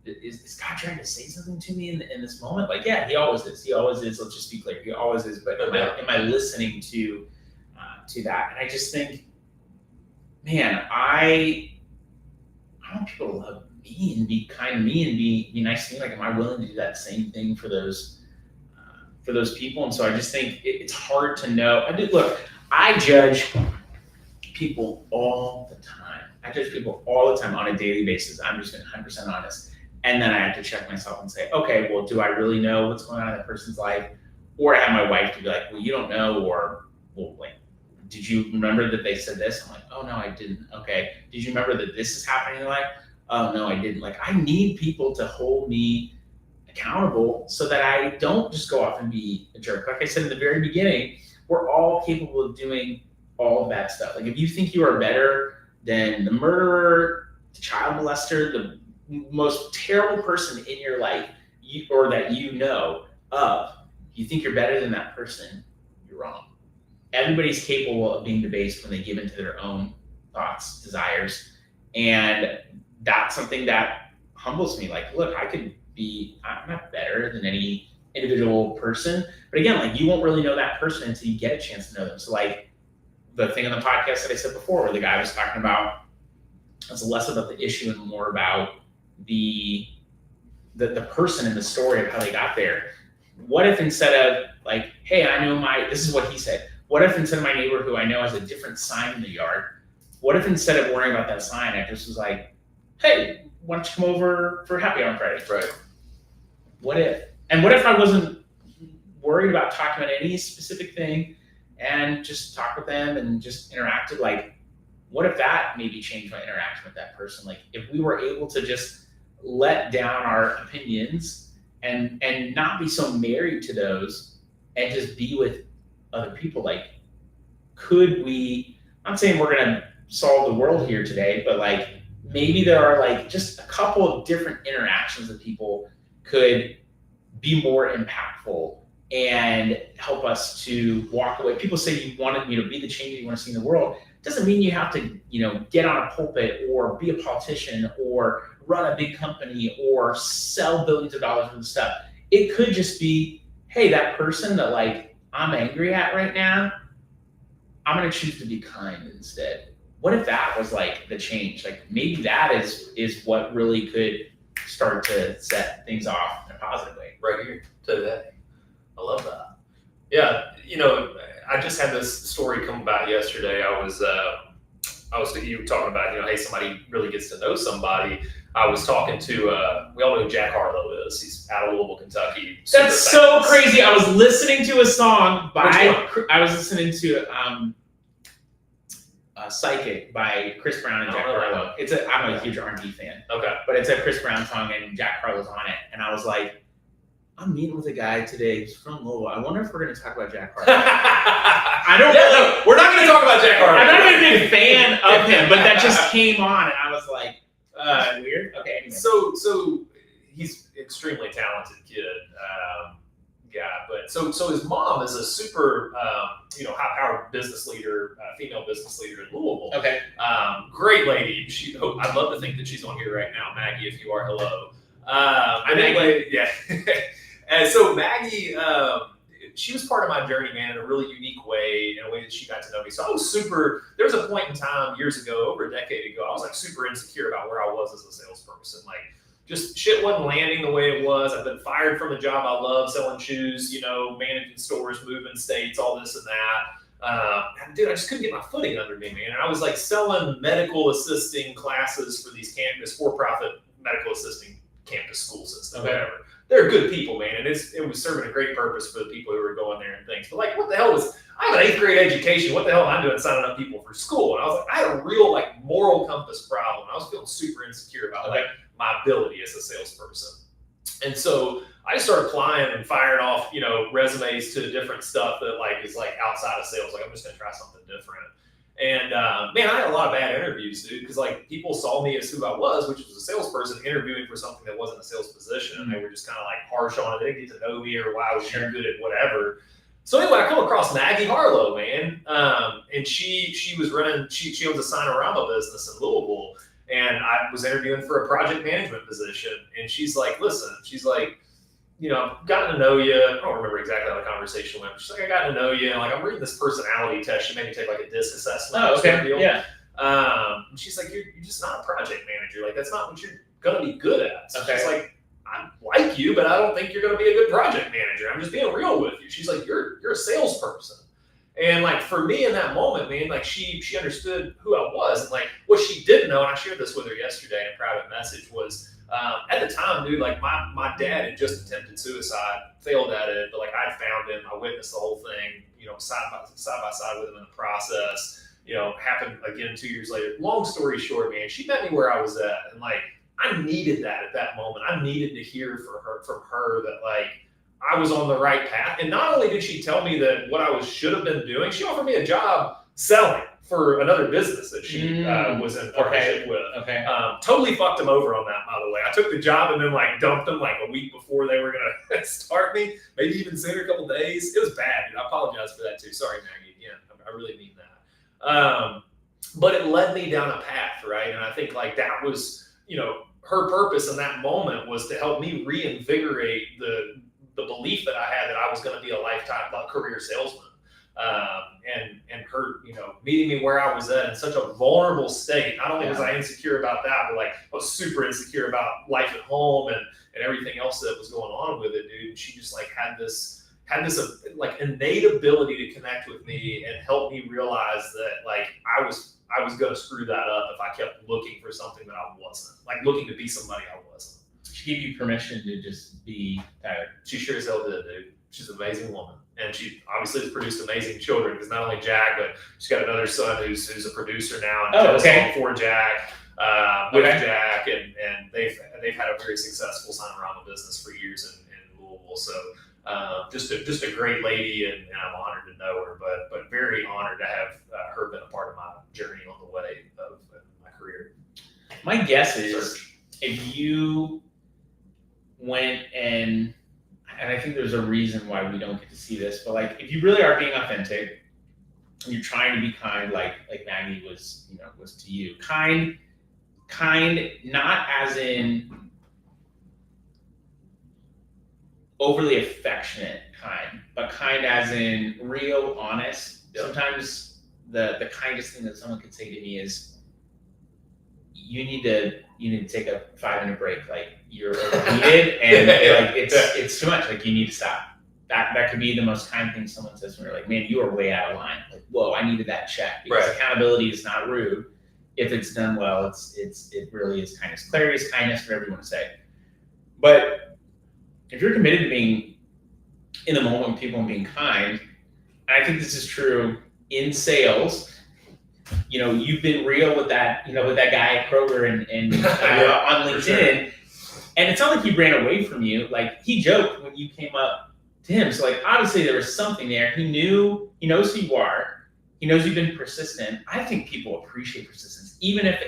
is God trying to say something to me in this moment? Like, yeah, he always is. He always is. Let's just be clear. He always is. But am I listening to that? And I just think, man, I want people to love me and be kind to me and be nice to me. Like, am I willing to do that same thing for those people? And so I just think it's hard to know. I judge people all the time. I judge people all the time on a daily basis. I'm just being 100% honest. And then I have to check myself and say, okay, well, do I really know what's going on in that person's life? Or I have my wife to be like, well, you don't know, or, well, wait, did you remember that they said this? I'm like, oh, no, I didn't. Okay. Did you remember that this is happening in your life? Oh, no, I didn't. Like, I need people to hold me accountable so that I don't just go off and be a jerk. Like I said in the very beginning, we're all capable of doing all of that stuff. Like, if you think you are better than the murderer, the child molester, the most terrible person in your life, or that you know of, you think you're better than that person, you're wrong. Everybody's capable of being debased when they give into their own thoughts, desires, and that's something that humbles me. Like, look, I'm not better than any individual person, but again, like, you won't really know that person until you get a chance to know them. So like the thing on the podcast that I said before, where the guy was talking about, it's less about the issue and more about the person and the story of how they got there. What if instead of like, hey, this is what he said. What if instead of my neighbor who I know has a different sign in the yard, what if instead of worrying about that sign, I just was like, hey, why don't you come over for happy hour on Friday? Right. What if I wasn't worried about talking about any specific thing and just talk with them and just interacted? Like, what if that maybe changed my interaction with that person? Like, if we were able to just let down our opinions and not be so married to those and just be with other people, like, could we I'm not saying we're gonna solve the world here today, but like maybe there are like just a couple of different interactions that people could be more impactful and help us to walk away. People say you want to, be the change you want to see in the world. It doesn't mean you have to, get on a pulpit or be a politician or run a big company or sell billions of dollars worth of stuff. It could just be, hey, that person that like I'm angry at right now, I'm gonna choose to be kind instead. What if that was like the change? Like maybe that is what really could start to set things off in a positive way. Right here today. I love that. Yeah, I just had this story come about yesterday. I was you were talking about, hey, somebody really gets to know somebody. I was talking to we all know who Jack Harlow is. He's out of Louisville, Kentucky. That's so crazy. I was listening to a song by Psychic by Chris Brown and Jack Harlow. I'm a huge R&B fan. Okay. But it's a Chris Brown song and Jack Harlow's on it. And I was like, I'm meeting with a guy today who's from Louisville. I wonder if we're going to talk about Jack Harlow. We're not going to talk about Jack Harlow. I'm not even a big fan of him, but that just came on and I was like, weird. Okay. Anyway. So he's extremely talented kid. But so his mom is a super, high-powered business leader, female business leader in Louisville. Okay. Great lady. I'd love to think that she's on here right now, Maggie. If you are, hello. Maggie. Yeah. And so Maggie, she was part of my journey, man, in a really unique way, in a way that she got to know me. So I was there was a point in time years ago, over a decade ago, I was like super insecure about where I was as a salesperson. Like, just shit wasn't landing the way it was. I've been fired from a job I love, selling shoes, managing stores, moving states, all this and that. Dude, I just couldn't get my footing under me, man. And I was like selling medical assisting classes for these for-profit medical assisting campus school system, whatever. They're good people, man, and it was serving a great purpose for the people who were going there and things. But like, what the hell I have an 8th grade education. What the hell am I doing signing up people for school? And I was like, I had a real like moral compass problem. I was feeling super insecure about like my ability as a salesperson. And so I just started applying and firing off, resumes to different stuff that like is like outside of sales. Like I'm just gonna try something different. And man, I had a lot of bad interviews, dude, because like people saw me as who I was, which was a salesperson interviewing for something that wasn't a sales position, and they were just kind of like harsh on it. They didn't get to know me or why I was good at whatever. So anyway, I come across Maggie Harlow, man, and she was running. She owns a Signorama business in Louisville, and I was interviewing for a project management position, and she's like, listen, she's like, I've gotten to know you. I don't remember exactly how the conversation went. She's like, I got to know you. And like, I'm reading this personality test. She made me take like a DISC assessment. Oh, okay. Yeah. And she's like, you're just not a project manager. Like, that's not what you're going to be good at. So she's like, I like you, but I don't think you're going to be a good project manager. I'm just being real with you. She's like, you're a salesperson. And like, for me in that moment, man, like she understood who I was. And like, what she didn't know, and I shared this with her yesterday in a private message, was at the time, dude, like my dad had just attempted suicide, failed at it, but like I found him, I witnessed the whole thing, side by side with him in the process, happened again 2 years later. Long story short, man, she met me where I was at, and like I needed that at that moment. I needed to hear from her that like I was on the right path. And not only did she tell me that what I should have been doing, she offered me a job selling for another business that she was in partnership with. Okay. Totally fucked them over on that, by the way. I took the job and then like dumped them like a week before they were gonna start me, maybe even sooner, a couple days. It was bad, dude. I apologize for that too. Sorry, Maggie. Again, I really mean that. But it led me down a path, right? And I think like that was, her purpose in that moment was to help me reinvigorate the belief that I had that I was going to be a lifetime career salesman. And her, meeting me where I was at in such a vulnerable state. Not only was I insecure about that, but like I was super insecure about life at home and everything else that was going on with it, dude. And she just like had this like innate ability to connect with me and help me realize that like I was going to screw that up if I kept looking for something that I wasn't, like looking to be somebody I wasn't. She gave you permission to just be tired. She sure as hell did, dude. She's an amazing woman. And she obviously has produced amazing children, because not only Jack, but she's got another son who's a producer now and for Jack, with Jack, and they've had a very successful Signorama business for years in Louisville. So Just a great lady, and I'm honored to know her, but very honored to have her been a part of my journey on the way of my career. My guess is if you went and I think there's a reason why we don't get to see this, but like if you really are being authentic and you're trying to be kind, like Maggie was, was to you, kind, not as in overly affectionate kind, but kind as in real, honest. Yep. Sometimes the kindest thing that someone could say to me is, you need to take a 5-minute break. Like you're overheated and like it's too much. Like you need to stop. That could be the most kind thing someone says when you're like, man, you are way out of line. Like, whoa, I needed that check. Because accountability is not rude. If it's done well, it really is kindness. Clarity is kindness, whatever you want to say. But if you're committed to being in the moment with people and being kind, and I think this is true in sales. You've been real with that, with that guy at Kroger and on LinkedIn, sure. And it's not like he ran away from you. Like he joked when you came up to him. So like obviously there was something there. He knows who you are. He knows you've been persistent. I think people appreciate persistence, even if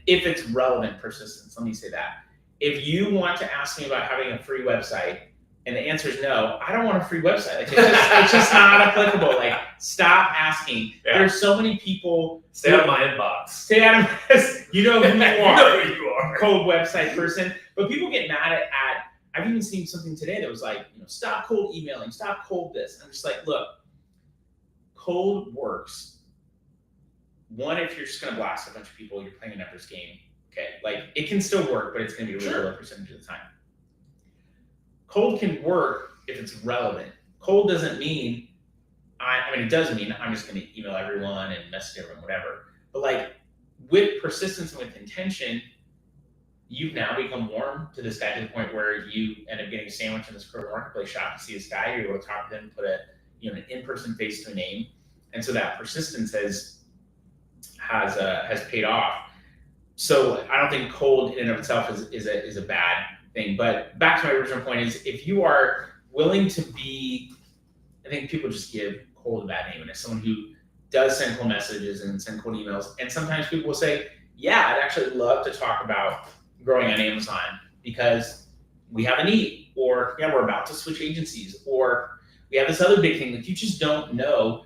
it's relevant persistence. Let me say that. If you want to ask me about having a free website, and the answer is no, I don't want a free website. Like it's just not applicable. Like stop asking. Yeah. There's so many people. Stay out of my inbox. Stay out of my, you know who you are. You know who you are. Cold website person. But people get mad at, I've even seen something today that was like, stop cold emailing, stop cold this. I'm just like, look, cold works. One, if you're just gonna blast a bunch of people, you're playing a numbers game. Okay, like it can still work, but it's gonna be a really low percentage of the time. Cold can work if it's relevant. Cold doesn't mean, I mean, it does mean I'm just going to email everyone and message everyone, whatever. But like with persistence and with intention, you've now become warm to this guy to the point where you end up getting a sandwich in this Kroger Marketplace shop to see this guy. You're able to talk to him, put an in-person face to a name, and so that persistence has paid off. So I don't think cold in and of itself is a bad thing. But back to my original point is if you are willing to be, I think people just give cold a bad name, and as someone who does send cold messages and send cold emails, and sometimes people will say, yeah, I'd actually love to talk about growing on Amazon because we have a need, or yeah, we're about to switch agencies, or we have this other big thing that you just don't know.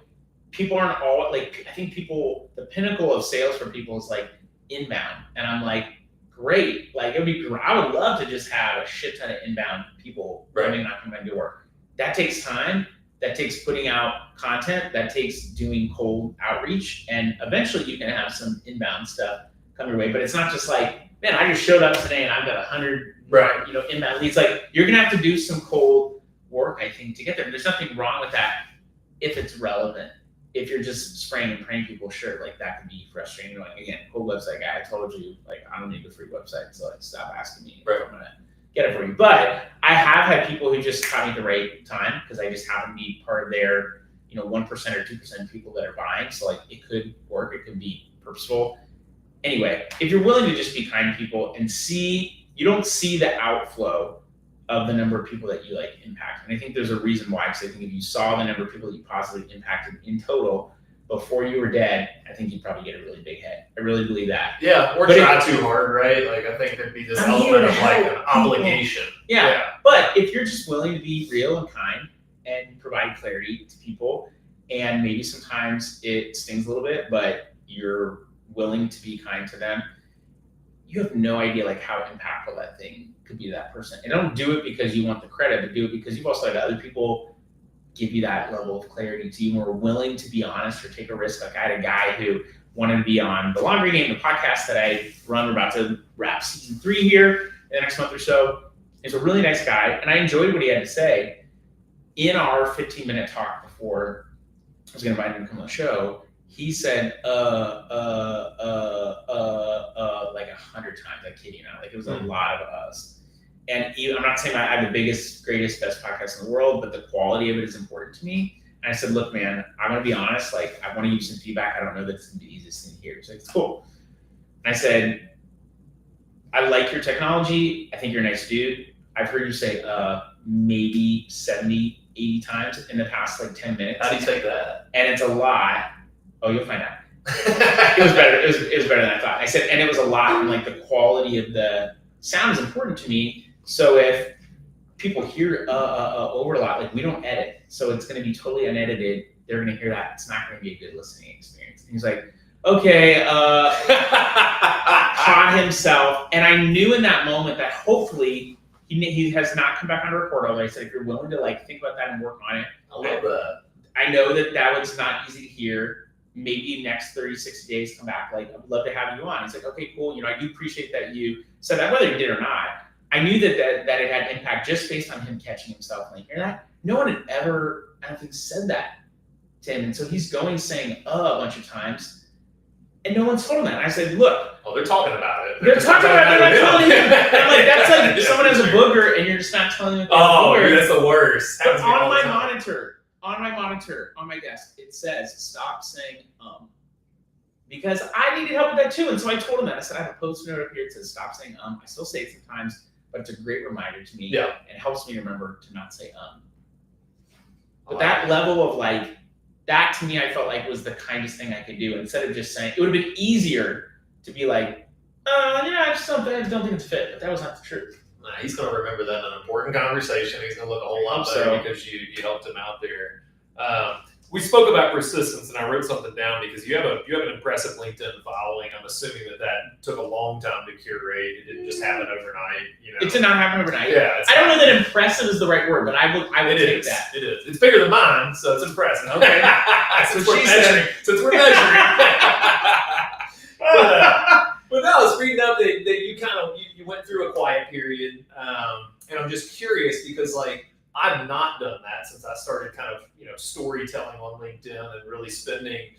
People aren't all like, I think the pinnacle of sales for people is like inbound, and I'm like, great. Like I would love to just have a shit ton of inbound people knocking on my door. That takes time. That takes putting out content. That takes doing cold outreach, and eventually you can have some inbound stuff come your way. But it's not just like, man, I just showed up today and I've got 100, inbound leads. Like you're gonna have to do some cold work, I think, to get there. There's nothing wrong with that if it's relevant. If you're just spraying and praying people, sure, like that could be frustrating. Like again, cold website guy, I told you, like I don't need a free website, so like stop asking me if I'm gonna get it for you. But I have had people who just caught me at the right time because I just happen to be part of their, 1% or 2% of people that are buying. So like it could work, it could be purposeful. Anyway, if you're willing to just be kind to people and you don't see the outflow of the number of people that you like impact. And I think there's a reason why, because I think if you saw the number of people that you positively impacted in total before you were dead, I think you'd probably get a really big head. I really believe that. Yeah, or try too hard, right? Like I think there'd be this element of like an obligation. Yeah, but if you're just willing to be real and kind and provide clarity to people, and maybe sometimes it stings a little bit, but you're willing to be kind to them, you have no idea like how impactful that thing could be to that person. And don't do it because you want the credit, but do it because you've also had other people give you that level of clarity to you, more willing to be honest or take a risk. Like I had a guy who wanted to be on the Laundry Game, the podcast that I run. We're about to wrap season 3 here in the next month or so. He's a really nice guy, and I enjoyed what he had to say. In our 15-minute talk before I was going to invite him to come on the show, he said, like 100 times. I kid you not. Like it was a lot of us. And I'm not saying I have the biggest, greatest, best podcast in the world, but the quality of it is important to me. And I said, look, man, I'm going to be honest. Like, I want to give you some feedback. I don't know that it's going to be the easiest thing here. He's like, it's cool. And I said, I like your technology. I think you're a nice dude. I've heard you say maybe 70, 80 times in the past like 10 minutes. How do you take that? And it's a lot. Oh, you'll find out. It was better. It was better than I thought. I said, and it was a lot, and like the quality of the sound is important to me. So if people hear over a lot, like we don't edit, so it's going to be totally unedited. They're going to hear that. It's not going to be a good listening experience. And he's like, okay, caught himself. And I knew in that moment that hopefully he has not come back on record already. I said, if you're willing to like think about that and work on it. I love that. I know that was not easy to hear. Maybe next 30, 60 days come back. Like, I'd love to have you on. He's like, okay, cool. You know, I do appreciate that you said that, whether you did or not. I knew that it had impact just based on him catching himself. Like, hear that? No one had ever, I don't think, said that to him. And so he's saying a bunch of times, and no one's told him that. And I said, look. Oh, they're talking about it. They're talking about it. They're not telling you. I'm like, that's like if someone has a booger and you're just not telling them. Oh, dude, that's the worst. But on my monitor, on my desk, it says, stop saying because I needed help with that too. And so I told him that. I said, I have a post note up here that says, stop saying I still say it sometimes, but it's a great reminder to me. Yeah. And it helps me remember to not say But that level of like, that to me, I felt like was the kindest thing I could do. Instead of just saying, it would have been easier to be like, I just don't think it's fit. But that was not the truth. Nah, he's going to remember that in an important conversation. He's going to look a whole lot better because you helped him out there. We spoke about persistence, and I wrote something down because you have an impressive LinkedIn following. I'm assuming that took a long time to curate. It didn't just happen overnight. You know, it did not happen overnight. Yeah, I don't know that impressive is the right word, but I would take that. It is. It's bigger than mine, so it's impressive. Okay, since we're measuring. But no, I was reading up that you went through a quiet period, and I'm just curious because like I've not done that since I started kind of storytelling on LinkedIn and really spending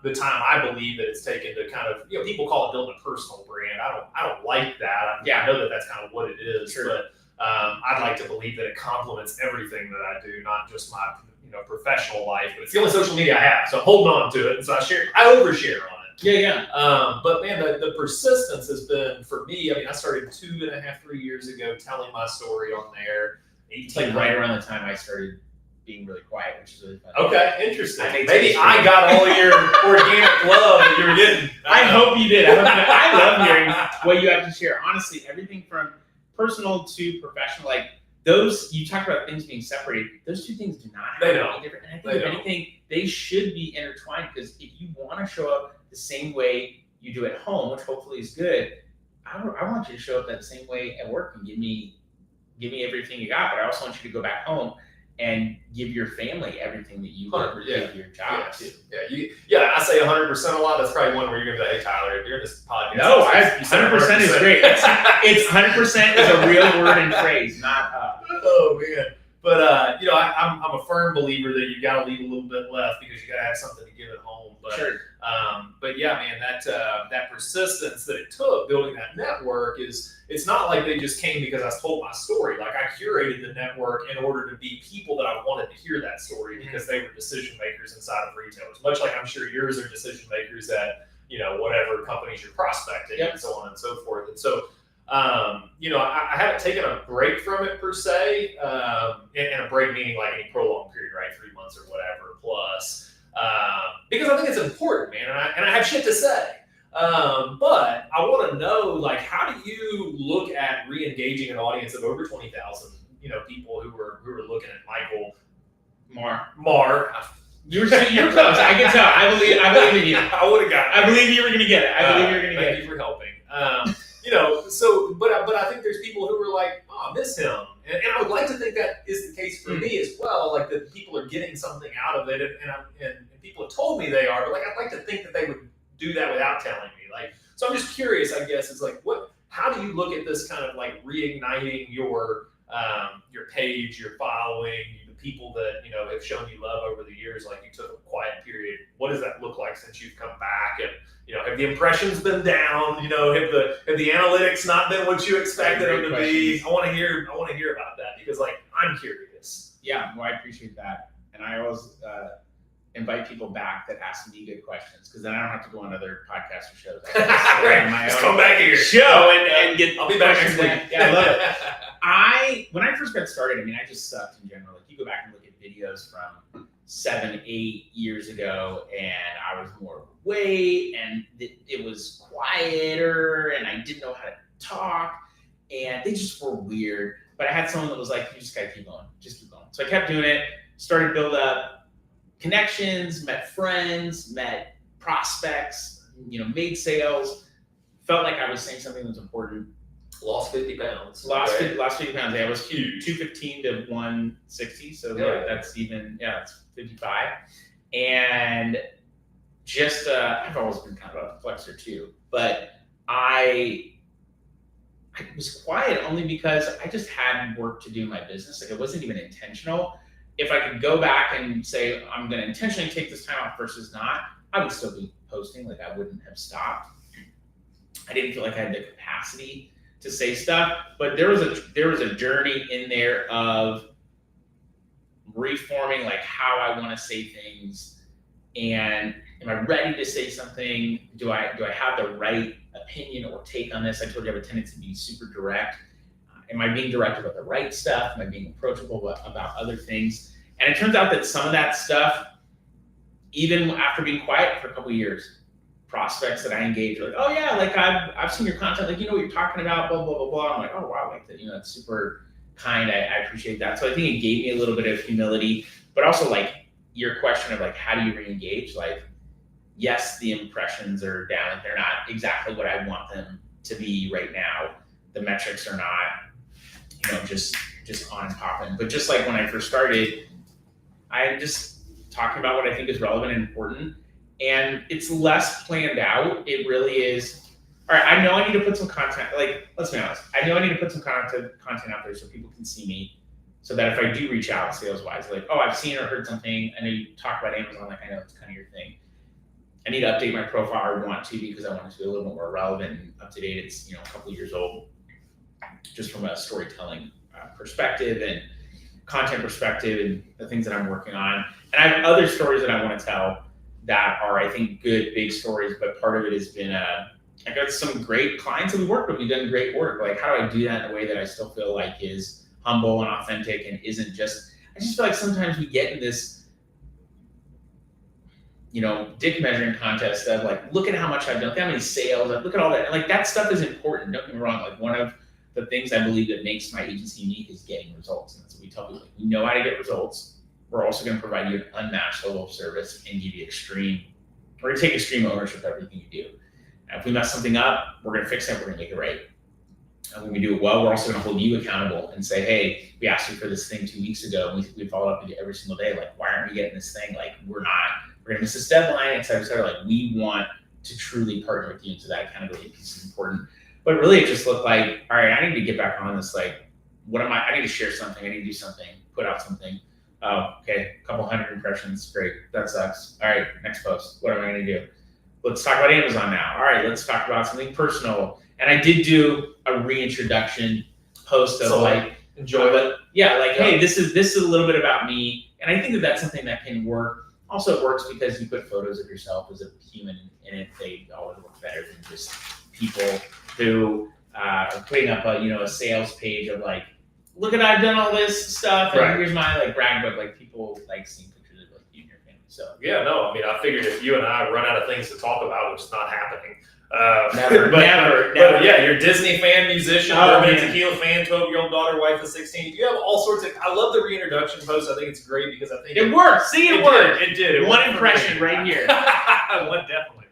the time I believe that it's taken to kind of people call it building a personal brand. I don't like that. I know that that's kind of what it is, sure. But I'd like to believe that it complements everything that I do, not just my professional life. But it's the only social media I have, so I'm holding on to it, and so I overshare on it. Yeah. But man, the persistence has been for me. I mean, I started 2.5, 3 years ago telling my story on there. It's like right around the time I started being really quiet, which is really fun. Okay, interesting. Maybe I got all your organic love that you were getting. I hope you did. I love hearing what you have to share. Honestly, everything from personal to professional, like those, you talked about things being separated. Those two things do not have to be different. And I think if anything, they should be intertwined, because if you want to show up the same way you do at home, which hopefully is good, I want you to show up that same way at work and give me everything you got. But I also want you to go back home and give your family everything that you give your job to. Yeah, I say 100% a lot. That's probably one where you're going to be like, hey, Tyler, you're this podcast. No, 100% is great. It's 100% is a real word and phrase, not Oh, man. But, I'm a firm believer that you got to leave a little bit left because you got to have something to give at home. But, sure. But yeah, man, that persistence that it took building that network it's not like they just came because I told my story. Like I curated the network in order to be people that I wanted to hear that story because they were decision makers inside of retailers, much like I'm sure yours are decision makers at, whatever companies you're prospecting and so on and so forth. And so, I haven't taken a break from it per se, and a break meaning like any prolonged period, right? 3 months or whatever plus, because I think it's important, man. And I have shit to say. But I want to know, like, how do you look at re-engaging an audience of over 20,000, people who were looking at Michael Maher. You're close. I can tell. I believe in you. I would have got it. I believe you were going to get it. Thank you for helping. But I think there's people who are like, oh, I miss him. And I would like to think that is the case for me as well. Like that people are getting something out of it, and people have told me they are. But like, I'd like to think that they would do that without telling me. Like, so I'm just curious. I guess is like, how do you look at this kind of like reigniting your page, your following, the people that have shown you love over the years? Like you took a quiet period. What does that look like since you've come back? And have the impressions been down? Have the analytics not been what you expected them to be? I want to hear about that because like I'm curious. Yeah, well, I appreciate that, and I always invite people back that ask me good questions because then I don't have to go on other podcasts or shows. Just come back here show and get. I'll be back next week. Yeah, I love it. when I first got started, I mean, I just sucked in general. Like you go back and look at videos from 7, 8 years ago, and I was more overweight, and it was quieter, and I didn't know how to talk, and they just were weird. But I had someone that was like, you just gotta keep going, just keep going. So I kept doing it, started to build up connections, met friends, met prospects, made sales, felt like I was saying something that was important. Lost 50 pounds. Lost 50 pounds. Yeah, it was huge. 215 to 160. So that's it's 55. And just, I've always been kind of a flexor too, but I was quiet only because I just had work to do in my business. Like it wasn't even intentional. If I could go back and say, I'm going to intentionally take this time off versus not, I would still be posting. Like I wouldn't have stopped. I didn't feel like I had the capacity to say stuff, but there was a journey in there of reforming like how I want to say things, and am I ready to say something? Do I have the right opinion or take on this? I told you I have a tendency to be super direct. Am I being direct about the right stuff? Am I being approachable about other things? And it turns out that some of that stuff, even after being quiet for a couple of years, prospects that I engage are like, oh yeah, like I've seen your content, like what you're talking about, blah blah blah blah. I'm like, oh wow, like that, that's super kind. I appreciate that. So I think it gave me a little bit of humility, but also like your question of like how do you re-engage? Like, yes, the impressions are down. Like, they're not exactly what I want them to be right now. The metrics are not, just on and popping. But just like when I first started, I'm just talking about what I think is relevant and important. And it's less planned out. It really is. All right, I know I need to put some content, like, let's be honest. I know I need to put some content out there so people can see me, so that if I do reach out sales-wise, like, oh, I've seen or heard something, I know you talk about Amazon, like I know it's kind of your thing. I need to update my profile. I want to, because I want it to be a little bit more relevant and up to date. It's, a couple of years old, just from a storytelling perspective and content perspective and the things that I'm working on. And I have other stories that I want to tell that are, I think, good, big stories, but part of it has been, I got some great clients that we work with. We've done great work. Like, how do I do that in a way that I still feel like is humble and authentic and isn't just, I just feel like sometimes we get in this, dick measuring contest of like, look at how much I've done, look at how many sales, look at all that. And like, that stuff is important. Don't get me wrong. Like, one of the things I believe that makes my agency unique is getting results. And that's what we tell people. Like, we know how to get results. We're also going to provide you an unmatched level of service and give you we're going to take extreme ownership of everything you do. And if we mess something up, we're going to fix it, we're going to make it right. And when we do it well, we're also going to hold you accountable and say, hey, we asked you for this thing 2 weeks ago, and we followed up with you every single day. Like, why aren't we getting this thing? Like, we're going to miss this deadline, et cetera, et cetera. Like, we want to truly partner with you. And so that accountability piece is important. But really, it just looked like, all right, I need to get back on this. Like, I need to share something. I need to do something, put out something. Oh, okay, a couple hundred impressions, great, that sucks. All right, next post, what am I gonna do? Let's talk about Amazon now. All right, let's talk about something personal. And I did do a reintroduction post of enjoy it. Yeah, like, hey, this is a little bit about me. And I think that that's something that can work. Also, it works because you put photos of yourself as a human in it. They always look better than just people who are putting up a sales page of like, look at, I've done all this stuff, and here's my brag book. Like, people like seeing pictures of you and your family. So yeah, no, I mean, I figured if you and I run out of things to talk about, which is not happening. Never. But yeah, you're a Disney fan, musician, bourbon tequila fan, 12-year-old daughter, wife of 16. You have all sorts of. I love the reintroduction post. I think it's great because I think it worked. See, it worked. It did. One impression right here. One definitely.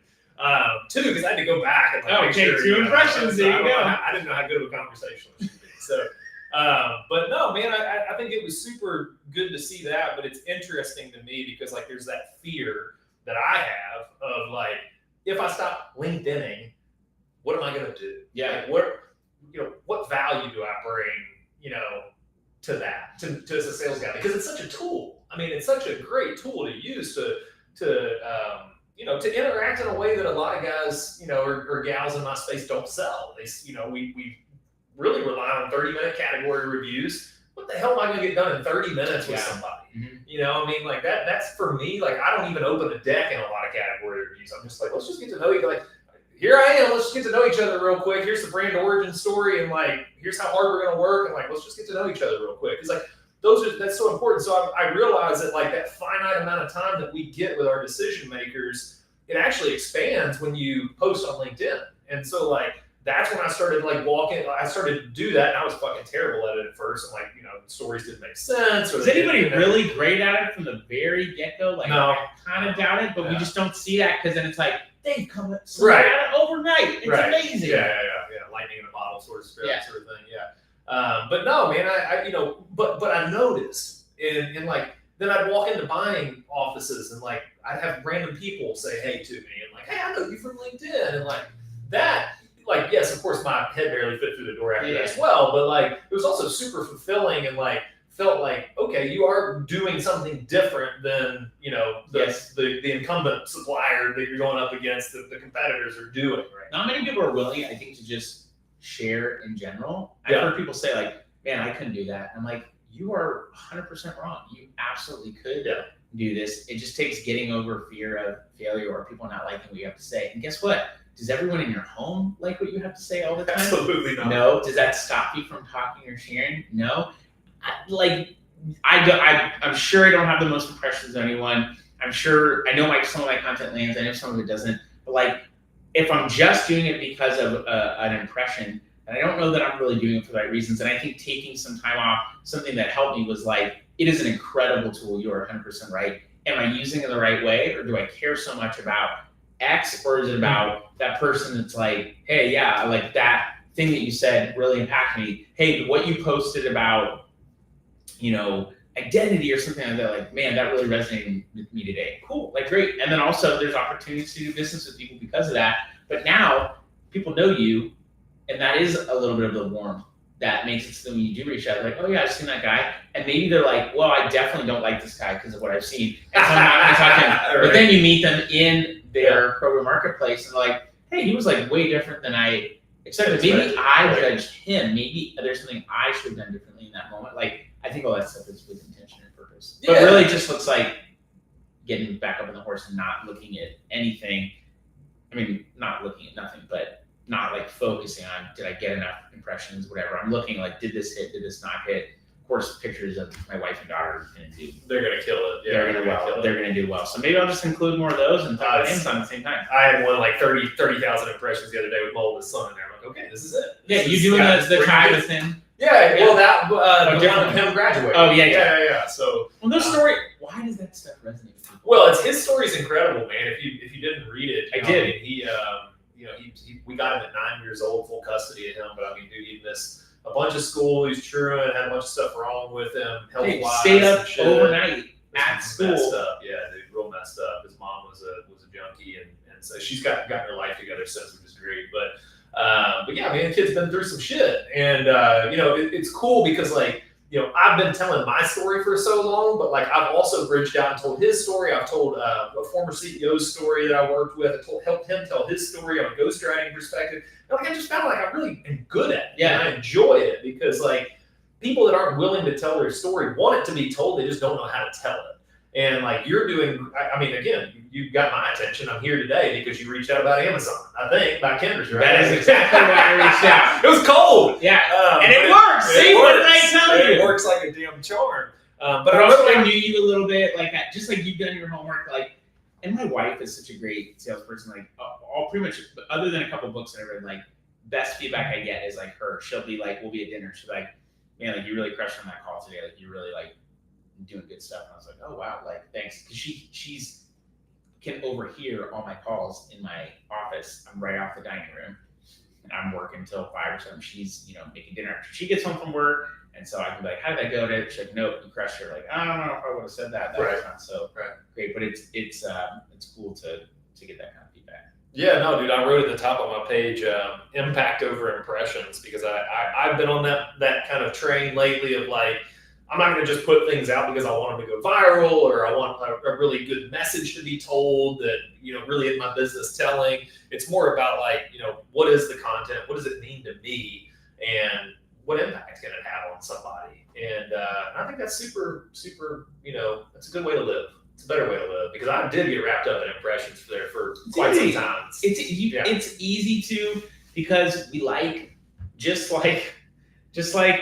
Two, because I had to go back and make sure. 2 impressions. There you go. I didn't know how good of a conversationalist should be. So. But no, man, I think it was super good to see that, but it's interesting to me because like there's that fear that I have of like, if I stop LinkedIning, what am I going to do? Yeah. Like, what value do I bring, to that, to as a sales guy? Because it's such a tool. I mean, it's such a great tool to use to interact in a way that a lot of guys, or gals in my space don't sell. We really rely on 30-minute category reviews. What the hell am I going to get done in 30 minutes with somebody? Mm-hmm. Like that's for me, like I don't even open a deck in a lot of category reviews. I'm just like, let's just get to know you. Like, here I am. Let's just get to know each other real quick. Here's the brand origin story, and like, here's how hard we're gonna work, and like, let's just get to know each other real quick. It's like that's so important. So I realize that like that finite amount of time that we get with our decision makers, it actually expands when you post on LinkedIn. And so like that's when I started like I started to do that, and I was fucking terrible at it at first. And like, stories didn't make sense. Is anybody really great at it from the very get-go? Like, no. I kind of doubt it, but we just don't see that because then it's like, they come at right. overnight. It's amazing. Yeah. Lightning in a bottle sort of thing. Yeah. But no, man, but I noticed and like, then I'd walk into buying offices and like, I'd have random people say, hey to me, and like, hey, I know you from LinkedIn. And like that, like, yes, of course my head barely fit through the door after that as well. But like, it was also super fulfilling and like, felt like, okay, you are doing something different than, the incumbent supplier that you're going up against that the competitors are doing, right? Not many people are willing, I think, to just share in general. I've heard people say like, man, I couldn't do that. I'm like, you are 100% wrong. You absolutely could do this. It just takes getting over fear of failure or people not liking what you have to say. And guess what? Does everyone in your home like what you have to say all the time? Absolutely not. No. Does that stop you from talking or sharing? No. I'm sure I don't have the most impressions of anyone. I'm sure I know some of my content lands. I know some of it doesn't. But like, if I'm just doing it because of an impression, and I don't know that I'm really doing it for the right reasons. And I think taking some time off, something that helped me was like, it is an incredible tool. You are 100% right. Am I using it the right way, or do I care so much about X, or is it about that person that's like, hey, yeah, like that thing that you said really impacted me. Hey, what you posted about, identity or something like that, like, man, that really resonated with me today. Cool, like, great. And then also there's opportunities to do business with people because of that. But now people know you, and that is a little bit of the warmth that makes it so when you do reach out, like, oh yeah, I've seen that guy. And maybe they're like, well, I definitely don't like this guy because of what I've seen. And so I'm not going to talk to him. Right. But then you meet them in their Kroger marketplace and they're like, hey, he was like way different than I expected. Maybe I judged him. Maybe there's something I should have done differently in that moment. Like, I think all that stuff is with intention and purpose. But really just looks like getting back up on the horse and not looking at anything. I mean, not looking at nothing, but not like focusing on, did I get enough impressions, whatever. I'm looking like, did this hit, did this not hit? Of course, pictures of my wife and daughter are going to do. They're going to kill it. Yeah, they're going to do well. So maybe I'll just include more of those and talk about Amazon at the same time. I had one like 30,000 impressions the other day with my oldest son in there. I'm like, okay, this is it. You doing the tie with him? Yeah, well, that the one with him graduating. Oh, yeah. So, this story, why does that stuff resonate with people? Well, his story's incredible, man. If you didn't read it, I did. We got him at 9 years old, full custody of him. But I mean, dude, he missed a bunch of school. He's truant, had a bunch of stuff wrong with him, health-wise. Stayed up overnight at school. Messed up, yeah, dude, real messed up. His mom was a junkie, and so she's gotten her life together since, which is great. But yeah, man, the kid's been through some shit, and it's cool because like, I've been telling my story for so long, but like I've also bridged out and told his story. I've told a former CEO's story that I worked with. I helped him tell his story on a ghostwriting perspective. And like I just found like I really am good at it. Yeah, and I enjoy it because like people that aren't willing to tell their story want it to be told. They just don't know how to tell it. And like you're doing, I mean, again, you got my attention. I'm here today because you reached out about Amazon, I think, by Kendra's, right? That is exactly why I reached out. It was cold. Yeah, and it works. See, what did I tell you? It works like a damn charm. But also, I knew you a little bit, like just like you've done your homework, like. And my wife is such a great salesperson. Like, all pretty much, other than a couple books that I read, like best feedback I get is like her. She'll be like, we'll be at dinner. She'll be like, man, like you really crushed on that call today. Like you really like doing good stuff. And I was like, oh wow, like thanks. Because she's can overhear all my calls in my office. I'm right off the dining room, and I'm working till 5 or 7. She's making dinner after she gets home from work, and so I can be like, how did that go today? She's like, nope, you crushed her. Like, I don't know if I would have said that. That was not so great, but it's cool to get that kind of feedback. Yeah, no, dude, I wrote at the top of my page, impact over impressions, because I've been on that kind of train lately of like, I'm not going to just put things out because I want them to go viral or I want a really good message to be told that, really in my business telling. It's more about like, what is the content? What does it mean to me? And what impact can it have on somebody? And I think that's super, super, that's a good way to live. It's a better way to live. because I did get wrapped up in impressions there for quite some time. It's easy to, because we like, just like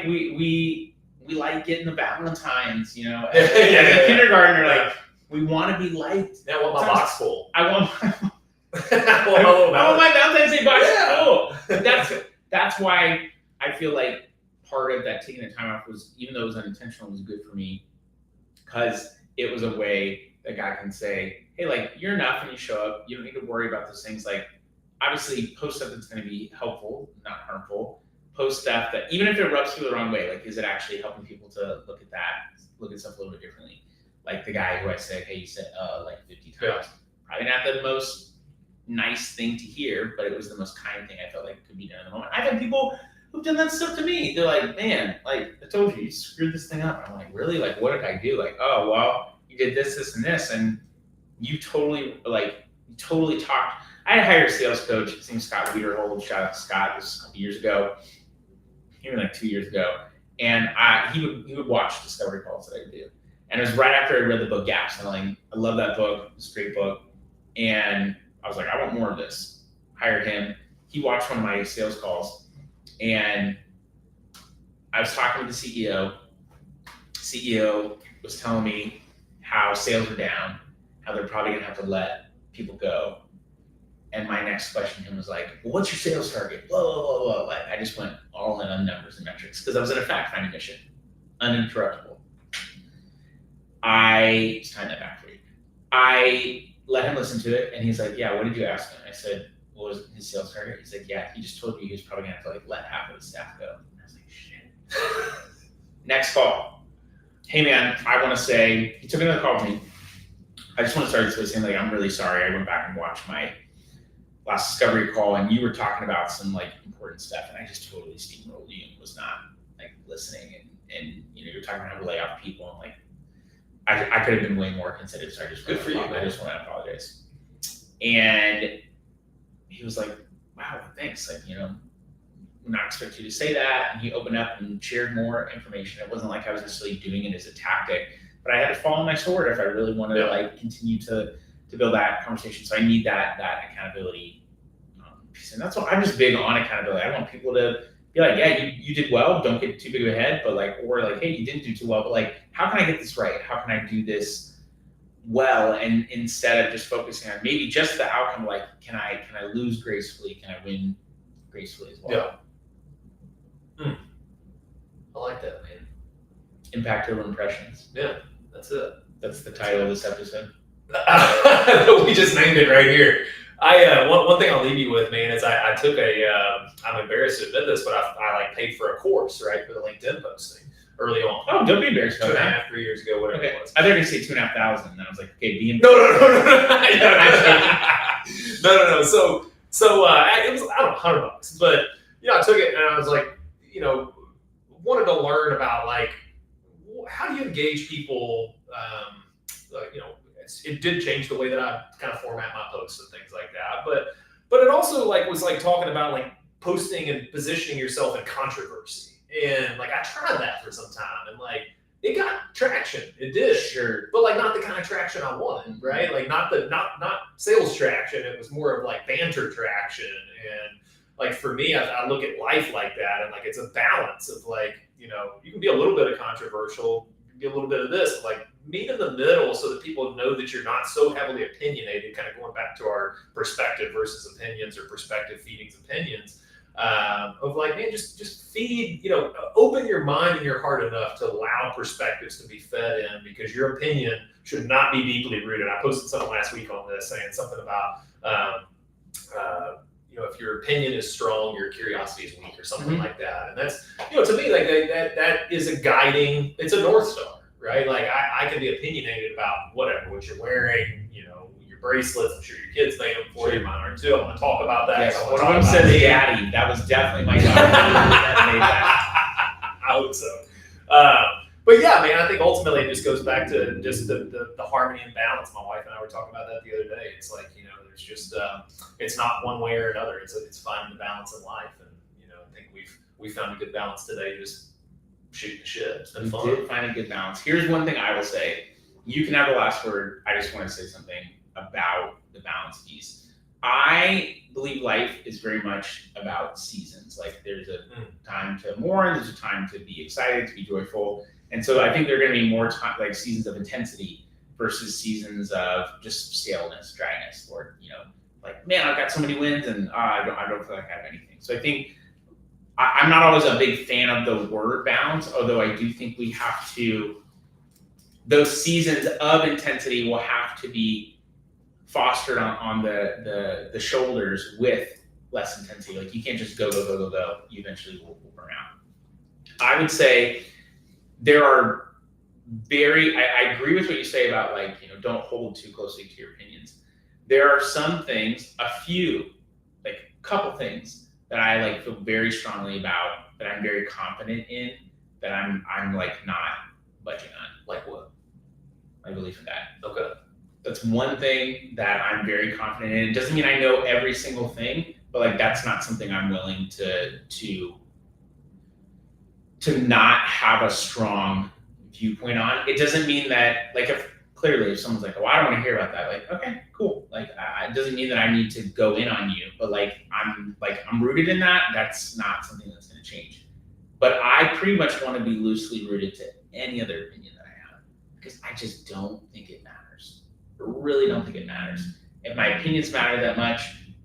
we like getting the Valentines, you know. As a kindergartner, like we want to be liked. I want my box full. I want my Valentine's Day box full. That's why I feel like part of that taking the time off was, even though it was unintentional, was good for me, because it was a way that God can say, hey, like, you're enough and you show up. You don't need to worry about those things. Like, obviously, post stuff that's going to be helpful, not harmful. Post stuff that, even if it rubs people the wrong way, like, is it actually helping people to look at stuff a little bit differently? Like the guy who I said, hey, you said like 50 times. Yeah. Probably not the most nice thing to hear, but it was the most kind thing I felt like could be done in the moment. I've had people who've done that stuff to me. They're like, man, like, I told you screwed this thing up. I'm like, really? Like, what did I do? Like, oh, well, you did this, this, and this, and you totally talked. I had hired a sales coach. His name's Scott Wiederhold. Shout out to Scott. This was a couple years ago, even like 2 years ago. And he would watch discovery calls that I do. And it was right after I read the book Gap Selling. I love that book. It's a great book. And I was like, I want more of this. Hired him. He watched one of my sales calls. And I was talking with the CEO. CEO was telling me how sales are down, how they're probably going to have to let people go. And my next question to him was like, well, what's your sales target? Blah, blah, blah, blah. Like, I just went all in on numbers and metrics because I was in a fact-finding mission, uninterruptible. Just tying that back for you. I let him listen to it, and he's like, yeah, what did you ask him? I said, what was his sales target? He's like, yeah, he just told you he was probably going to have to like let half of his staff go. And I was like, shit. Next call. Hey, man, I want to say, he took another call with me. I just want to start this by saying, like, I'm really sorry. I went back and watched my last discovery call, and you were talking about some like important stuff, and I just totally steamrolled you and was not like listening. And you know, you're talking about how to lay off people, and like I could have been way more considerate. So I just good for you. I just want to apologize. And he was like, "Wow, thanks. Like, you know, I'm not expecting you to say that." And he opened up and shared more information. It wasn't like I was necessarily doing it as a tactic, but I had to fall on my sword if I really wanted to like continue to build that conversation. So I need that accountability piece. And that's what I'm just big on, accountability. I want people to be like, yeah, you did well, don't get too big of a head, but like, or like, hey, you didn't do too well, but like, how can I get this right? How can I do this well? And instead of just focusing on maybe just the outcome, like, can I lose gracefully? Can I win gracefully as well? Yeah. I like that, man. Impact over impressions. Yeah, that's it. That's the title of this episode. We just named it right here. One thing I'll leave you with, man, is I took I'm embarrassed to admit this, but I like paid for a course, right, for the LinkedIn posting eurly on. Oh, don't be embarrassed about that. 2.5, 3 years ago, whatever it was. I thought you were going to say 2,500, and I was like, okay, be No. No. So it was, I don't know, $100, but you know, I took it and I was like, you know, wanted to learn about like how do you engage people. You know, it did change the way that I kind of format my posts and things like that. But it also like was like talking about like posting and positioning yourself in controversy. And like I tried that for some time, and like it got traction. It did, sure, but like not the kind of traction I wanted, right? Like not sales traction. It was more of like banter traction. And like for me, I look at life like that, and like it's a balance of like, you know, you can be a little bit of controversial, you can be a little bit of this, like meet in the middle so that people know that you're not so heavily opinionated, kind of going back to our perspective versus opinions, or perspective feedings opinions, of like, man, just feed, you know, open your mind and your heart enough to allow perspectives to be fed in, because your opinion should not be deeply rooted. I posted something last week on this saying something about, you know, if your opinion is strong, your curiosity is weak, or something like that. And that's, you know, to me, like that is a guiding, it's a North Star, right? Like I can be opinionated about whatever, what you're wearing, you know, your bracelets. I'm sure your kids made them for you. Mine are too. I want to talk about that. Yes, one of them said daddy. That was definitely my daughter that made that. I hope so. But yeah, man, I think ultimately it just goes back to just the harmony and balance. My wife and I were talking about that the other day. It's like, you know, there's just it's not one way or another. It's finding the balance in life, and you know, I think we found a good balance today. Just shooting the shit. It's been fun. We did find a good balance. Here's one thing I will say. You can have the last word. I just want to say something about the balance piece. I believe life is very much about seasons. Like there's a time to mourn, there's a time to be excited, to be joyful. And so I think there are going to be more time, like seasons of intensity versus seasons of just staleness, dryness, or, like, man, I've got so many wins and I don't feel like I have anything. So I think I'm not always a big fan of the word balance, although I do think we have to, those seasons of intensity will have to be fostered on the shoulders with less intensity. Like you can't just go. You eventually will burn out. I would say there are I agree with what you say about like, don't hold too closely to your opinions. There are some things, a couple things that I like feel very strongly about, that I'm very confident in, that I'm like not budging on. Like what? My belief in that. Okay. That's one thing that I'm very confident in. It doesn't mean I know every single thing, but like that's not something I'm willing to not have a strong viewpoint on. It doesn't mean that like if someone's like, oh, I don't want to hear about that, like, okay, cool. Like it doesn't mean that I need to go in on you, but like I'm rooted in that. That's not something that's going to change. But I pretty much want to be loosely rooted to any other opinion that I have, because I just don't think it matters. I really don't think it matters. If my opinions matter that much,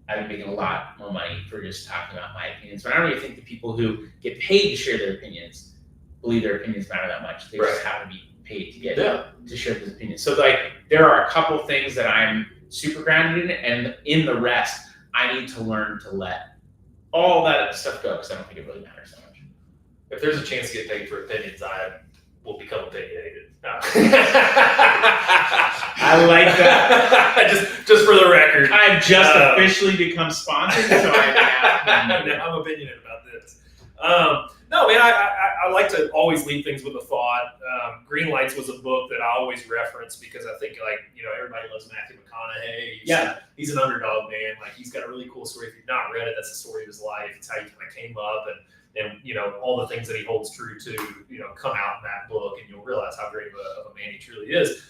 I'd be making a lot more money for just talking about my opinions. But I don't really think the people who get paid to share their opinions believe their opinions matter that much. They just have to be paid to get to share those opinions. So like there are a couple things that I'm super grounded in, and in the rest, I need to learn to let all that stuff go, because I don't think it really matters so much. If there's a chance to get paid for opinions, I will become opinionated. No. I like that. just for the record. I've just officially become sponsored, so I'm opinionated about this. No, man, I like to always leave things with a thought. Green Lights was a book that I always reference because I think, like, everybody loves Matthew McConaughey. He's an underdog, man. Like, he's got a really cool story. If you've not read it, that's the story of his life. It's how he kind of came up, and all the things that he holds true to, come out in that book, and you'll realize how great of a man he truly is.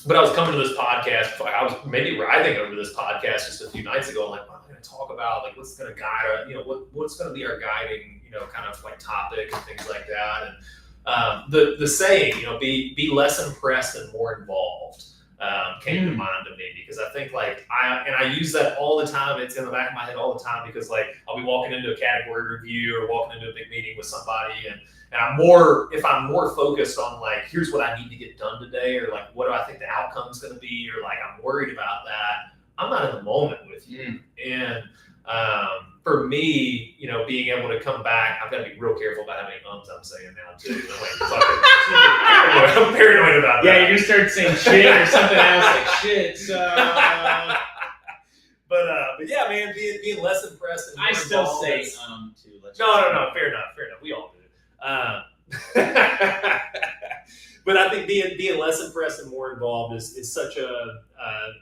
But I was coming to this podcast. I was maybe writing over this podcast just a few nights ago. I'm like, what am I going to talk about? Like, what's going to guide what's going to be our guiding, kind of like topic and things like that. And the saying, be less impressed and more involved, came to mind to me, because I think I use that all the time. It's in the back of my head all the time, because like I'll be walking into a category review or walking into a big meeting with somebody, and if I'm more focused on like, here's what I need to get done today, or like, what do I think the outcome's going to be, or like, I'm worried about that, I'm not in the moment with you. And for me, being able to come back, I've got to be real careful about how many ums I'm saying now too. I'm paranoid about that. Yeah, you're gonna start saying shit or something else, like shit. So, but yeah, man, being less impressed. And I still say too. No, fair enough. We all do. But I think being less impressed and more involved is such a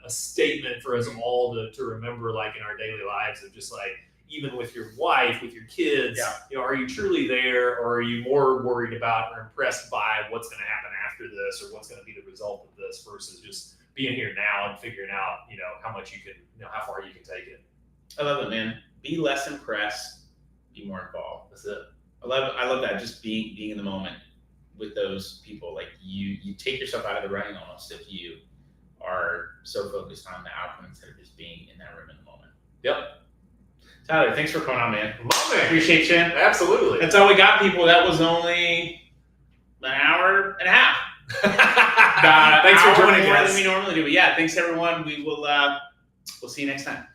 statement for us all to remember, like in our daily lives, of just like, even with your wife, with your kids, are you truly there, or are you more worried about or impressed by what's going to happen after this, or what's going to be the result of this, versus just being here now and figuring out, how much you can, how far you can take it. I love it, man. Be less impressed, be more involved. That's it. I love that. Just being in the moment with those people. Like you take yourself out of the running almost if you are so focused on the outcome instead of just being in that room in the moment. Yep. Tyler, thanks for coming on, man. Man. Appreciate you. Absolutely. That's all we got, people. That was only an hour and a half. Thanks for joining us. More than we normally do. But yeah, thanks everyone. We'll see you next time.